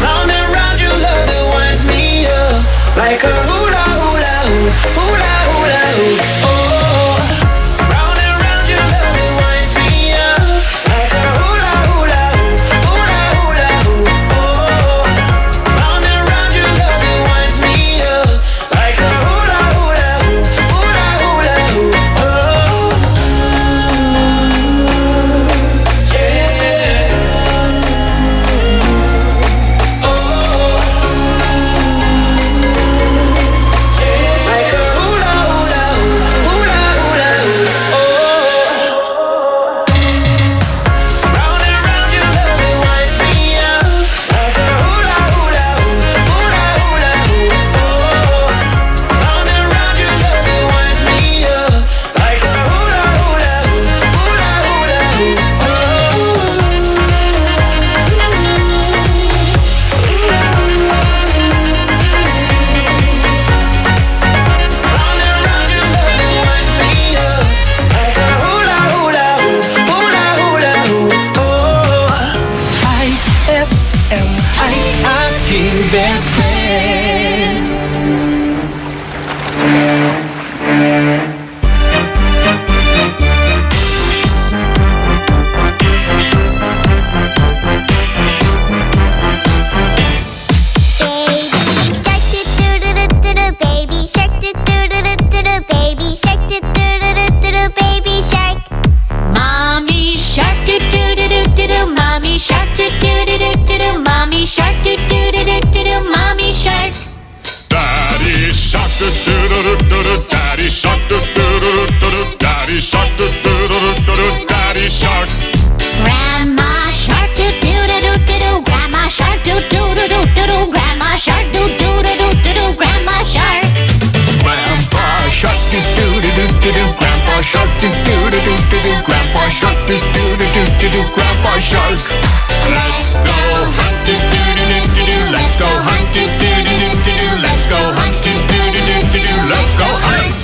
Round and round your love, it winds me up like a hula hula hoop, hula hula hoop, oh. Round and round your love, it winds me up like a hula hula hoop, hula hula hoop, oh. Round and round your love, it winds me up like a hula hula hoop, hula hula hoop, oh. Like a hula hula hoop, hula hula hoop, oh. Round and round your love, it winds me up like a hula hula hoop, hula hula hoop, oh. Round and round your love, it winds me up like a hula hula hoop, hula hula hoop, iFM ay aking best friend. Baby shark, do-do-do-do-do, baby shark, do-do-do-do-do, baby shark. Mommy shark, do-do-do-do-do, mommy shark, do-do-do-do-do, mommy shark, do-do-do-do-do, mommy shark. Daddy shark, do-do-do-do-do, daddy shark, do-do-do-do-do, daddy shark, do-do-do-do-do, daddy shark. Grandma shark, do-do-do-do-do, grandma shark, do-do-do-do-do, grandma shark, do-do-do-do-do, grandma shark. Grandpa shark, do-do-do-do-do, grandpa shark, do-do-do-do-do, grandpa shark, do-do-do-do-do, grandpa shark. Let's go hunt, do-do-do-do-do, let's go hunt, do-do-do-do-do, let's go hunt, do-do-do-do-do, let's go hunt.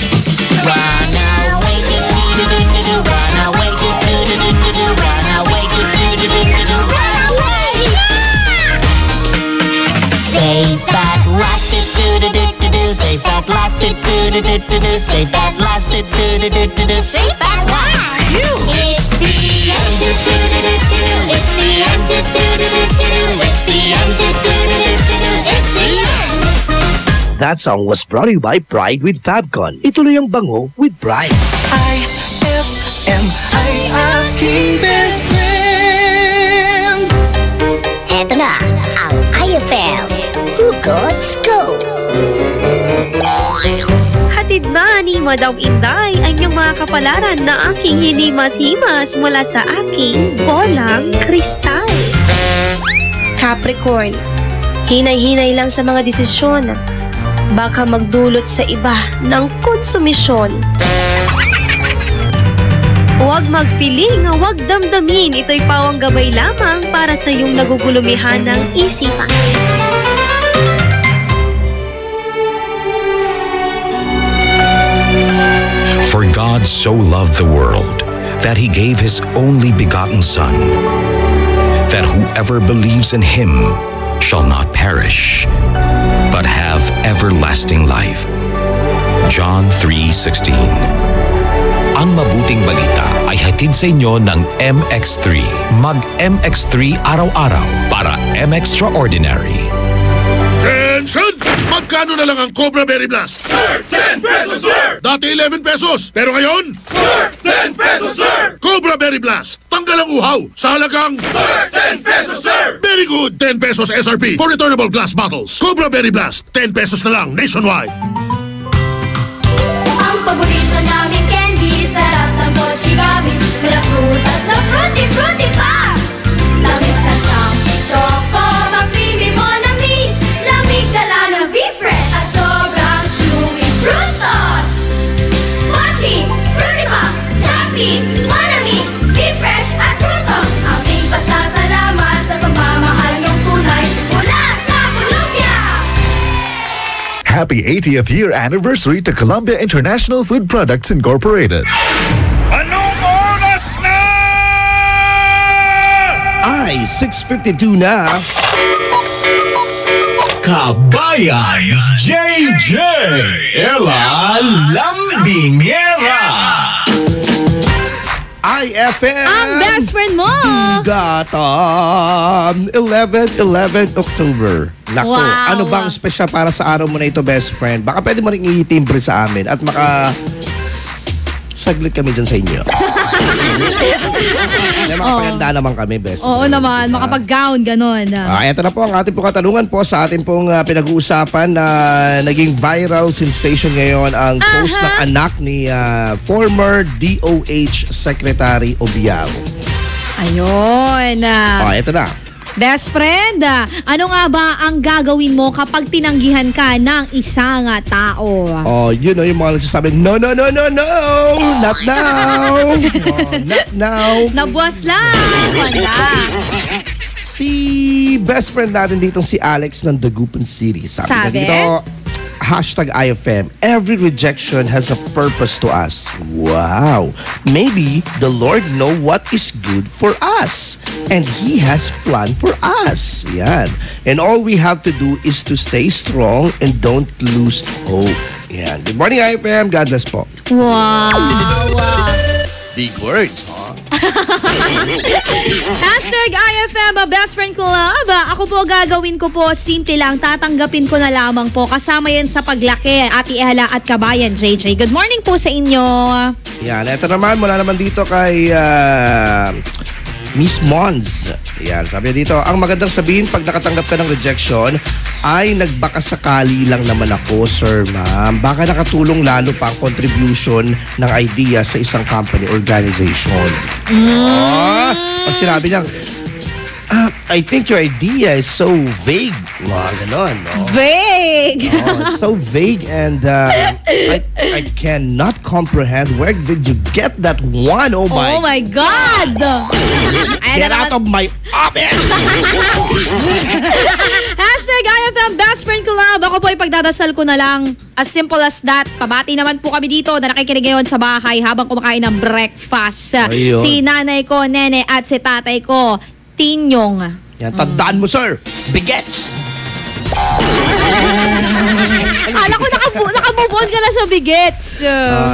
Run away, do-do-do-do-do, run away, do-do-do-do-do, run away, do-do-do-do-do, run away. Safe at last, do-do-do-do-do, safe at last, do-do-do-do-do, safe at last, do-do-do-do-do, safe at last. It's the end, do-do-do-do-do, it's the end, do-do-do-do-do, it's the end, do-do-do-do-do, it's the end. That song was brought to you by Pride with Fabcon. Ituloy ang bango with Pride. iFM ay aking best friend. Eto na ang iFM Hugot Scoop. Hatid na ni Madam Inday ang inyong mga kapalaran na aking hinimas-himas mula sa aking bolang kristal. Capricorn, hinay-hinay lang sa mga desisyon. Baka magdulot sa iba ng konsumisyon. Huwag magpiling, huwag damdamin. Ito'y pawang gabay lamang para sa iyong nagugulumihan ng isipan. For God so loved the world that He gave His only begotten Son, that whoever believes in Him shall not perish, but have everlasting life. John 3:16. Ang mabuting balita ay hatid sa inyo ng MX3. Mag-MX3 araw-araw para M-Extraordinary. Attention! Magkano na lang ang Cobra Berry Blast? Sir, 10 pesos, sir! Dati 11 pesos, pero ngayon? Sir, 10 pesos, sir! Cobra Berry Blast, tanggal ang uhaw sa halagang... Sir, 10 pesos, sir! Very good, 10 pesos SRP for returnable glass bottles. Cobra Berry Blast, 10 pesos na lang nationwide. Ang paborito namin candy, sarap ng Bochiga. Happy 80th year anniversary to Columbia International Food Products Incorporated. Anong oras na? Ay, 6:52 na. Kabayan JJ Ella Lambingera. iFM Ang best friend mo. Dagupan 11 October. Nako, Wow. ano bang special para sa araw mo na ito, best friend? Baka pwede mo rin i-timbre sa amin at saglit kami dyan sa inyo. Makapaganda naman kami, best friend. Oo naman, makapag-gown, ganun. Ito na po ang ating pong katanungan po sa ating pong pinag-uusapan na naging viral sensation ngayon ang post ng anak ni former DOH Secretary Obiao. Ayun. Ito na. Best friend, ano nga ba ang gagawin mo kapag tinanggihan ka ng isang tao? Yun o, yung mga nagsasabi, no, not now. Not now. Nabuwas lang. Wala. Si best friend natin dito si Alex ng Dagupan City. Sabi niya dito, #iFM, every rejection has a purpose to us. Wow. Maybe the Lord know what is good for us and He has plan for us. Yan. And all we have to do is to stay strong and don't lose hope. Yan. Good morning, iFM. God bless po. Wow. Big words, huh? #iFM Best Friend Club. Ako po gagawin ko po, simple lang, tatanggapin ko na lamang po. Kasama yan sa paglaki, Ate Ella at Kabayan JJ. Good morning po sa inyo. Yan, ito naman, mula naman dito kay Miss Mons. Yan, sabi dito, ang magandang sabihin pag nakatanggap ka ng rejection ay nagbakasakali lang naman ako, sir, ma'am. Baka nakatulong lalo pa ang contribution ng idea sa isang company organization. Pag sinabi niya, I think your idea is so vague. Ganon, no? Vague! It's so vague and I cannot comprehend. Where did you get that one? Oh my God! Get out of my office! #iFM Best Friend Club. Ako po ipagdadasal ko na lang. As simple as that. Pabati naman po kami dito na nakikinig ngayon sa bahay habang kumakain ng breakfast. Ayun. Si nanay ko, nene, at si tatay ko, Tinyong. Yan, tandaan mo, sir. Bigets! Akala ko nakamove on ka na sa bigets.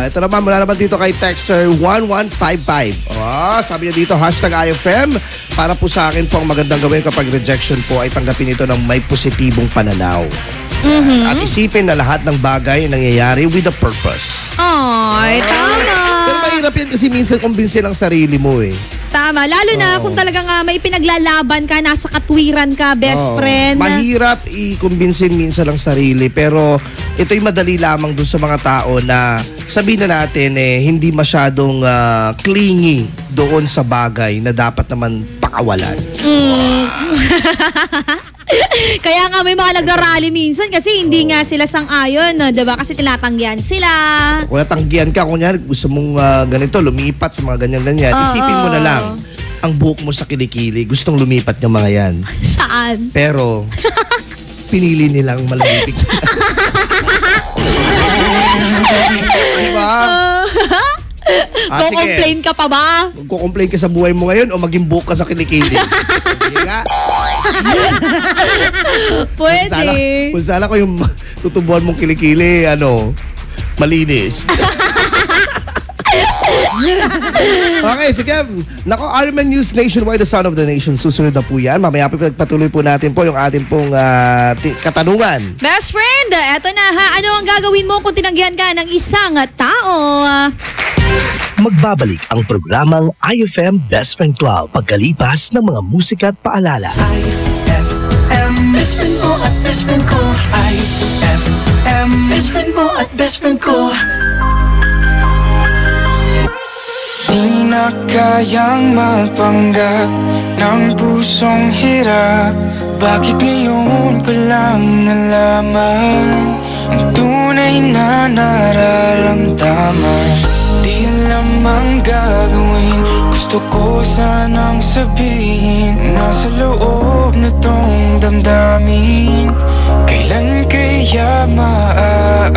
Ito naman, mula naman dito kay Texter 1155. Sabi niya dito, #iFM. Para po sa akin po ang magandang gawin kapag rejection po ay tanggapin ito ng may positibong pananaw. At isipin na lahat ng bagay nangyayari with a purpose. Ay, tama. Pero mahirap yan kasi minsan kumbinsin ang sarili mo eh. Tama. Lalo na kung talagang may pinaglalaban ka, nasa katwiran ka, best friend. Mahirap i-kumbinsin minsan ang sarili, pero ito'y madali lamang dun sa mga tao na sabihin na natin hindi masyadong clingy doon sa bagay na dapat naman pakawalan. Kaya nga may mga nagrarally minsan kasi hindi nga sila sang-ayon, diba? Kasi tinatanggihan sila. Kung natanggihan ka, kunyari gusto mong ganito, lumipat sa mga ganyan-ganyan, isipin mo na lang, ang buhok mo sa kilikili, gustong lumipat ng mga yan. Saan? Pero, pinili nilang malamipik. Diba? Ko-complain ka pa ba? Ko-complain ka sa buhay mo ngayon o maging buhok ka sa kilikili? Hindi nga. Pwede. Kung sana ko yung tutubuan mong kilikili, malinis. Okay, sige. Nako, Arman News Nationwide, the sound of the nation. Susunod na po yan. Mamaya patuloy po natin po yung ating pong katanungan. Best friend, eto na ha. Ano ang gagawin mo kung tinanggihan ka ng isang tao? Magbabalik ang programang iFM Best Friend Club pagkalipas ng mga musika at paalala. iFM Best Friend mo at Best Friend ko. iFM Best Friend mo at Best Friend ko. Di na kayang mapanggap ng pusong hirap. Bakit ngayon ko lang nalaman ang tunay na nararamdaman? Di alam ang gagawin, gusto ko sanang sabihin. Nasa loob na tong damdamin, kailangan Kailan kaya maaamin?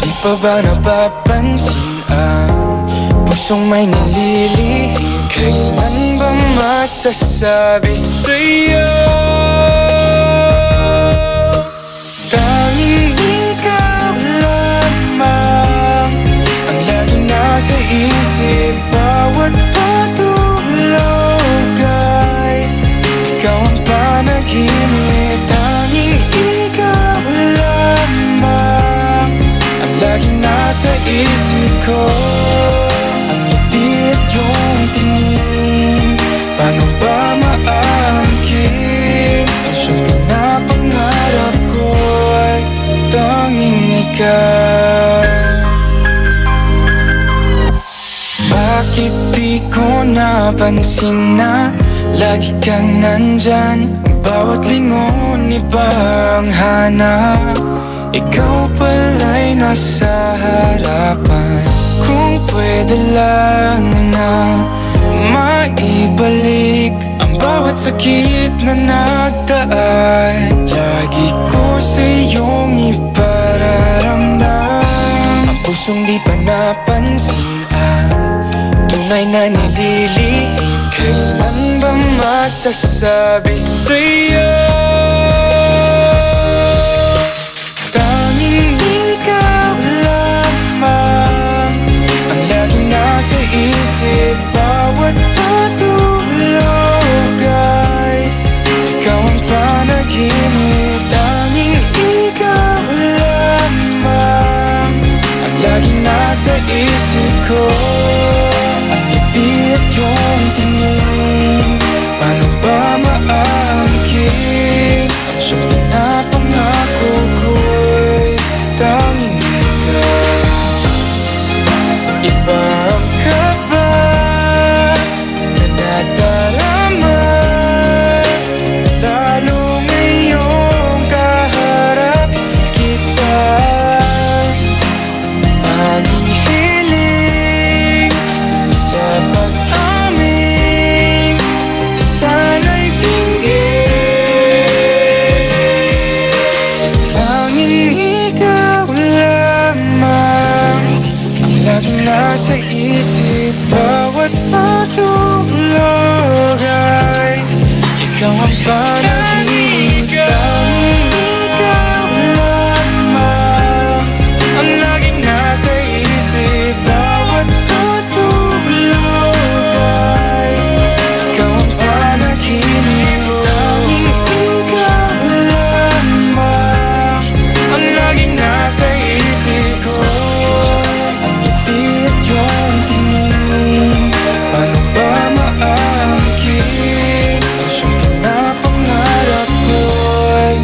Di pa ba napapansin ang pusong may nililihim? Kailan ba masasabi sa'yo? Tanging ikaw lamang ang laging nasa isip. Bawat patulog ay ikaw ang panaginip. Tanging ikaw lamang ang laging nasa isip ko. Ang ngiti at yung tingin, paano ba maangkin? Ang siyang pinapangarap ko ay tanging ikaw. Bakit di ko napansin na lagi kang nandyan? Bawat lingon iba ang hanap. Ikaw pala'y nasa harapan. Kung pwede lang na maibalik ang bawat sakit na nagdaan. Lagi ko sa iyong ipararamdam. Ang pusong di pa napansin ang tunay na nililihim. Kailan ba masasabi sa'yo? Tanging ikaw lamang ang laging nasa isip. Bawat patulog ay ikaw ang panaginip. Tanging ikaw lamang ang laging nasa isip ko. Ang ngiti at yung tingin, paano ba maangkin? Ang siyang pinapangako ko'y tanging ikaw. Iba ang kaba na nadarama, lalo ngayong kaharap kita. Tanging hiling sa pag-amin, sana'y tingin. Tanging ikaw lamang ang laging nasa isip. Bawat patulog ay ikaw ang panaginip. Tanging ikaw lamang ang laging nasa isip. Bawat patulog ay ikaw ang panaginip. Tanging ikaw lamang ang laging nasa isip ko. Ang ngiti at yung tingin, paano ba maangkin? Ang siyang pinapangarap ko'y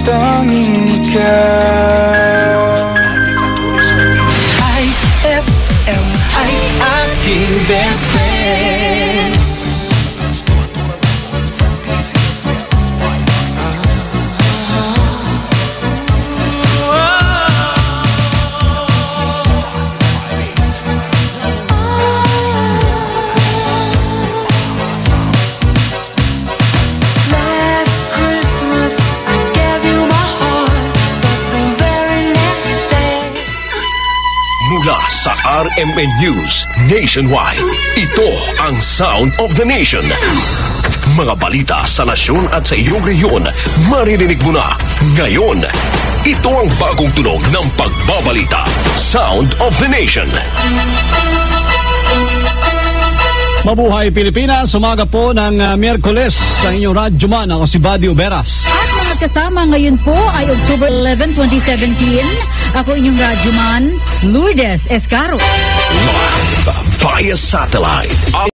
tanging ikaw. iFM ay aking best friend. Last Christmas I gave you my heart, but the very next day Mula sa RMN News Nationwide, ito ang Sound of the Nation. Mga balita sa nasyon at sa iyong rehiyon, maririnig mo na ngayon. Ito ang bagong tunog ng pagbabalita. Sound of the Nation. Mabuhay Pilipinas, umaga po ng Miyerkules sa inyong radyoman. Ako si Buddy Uberas. At mga kasama ngayon po ay October 11, 2017. Ako inyong radyoman, Lourdes Escaro. Live via satellite.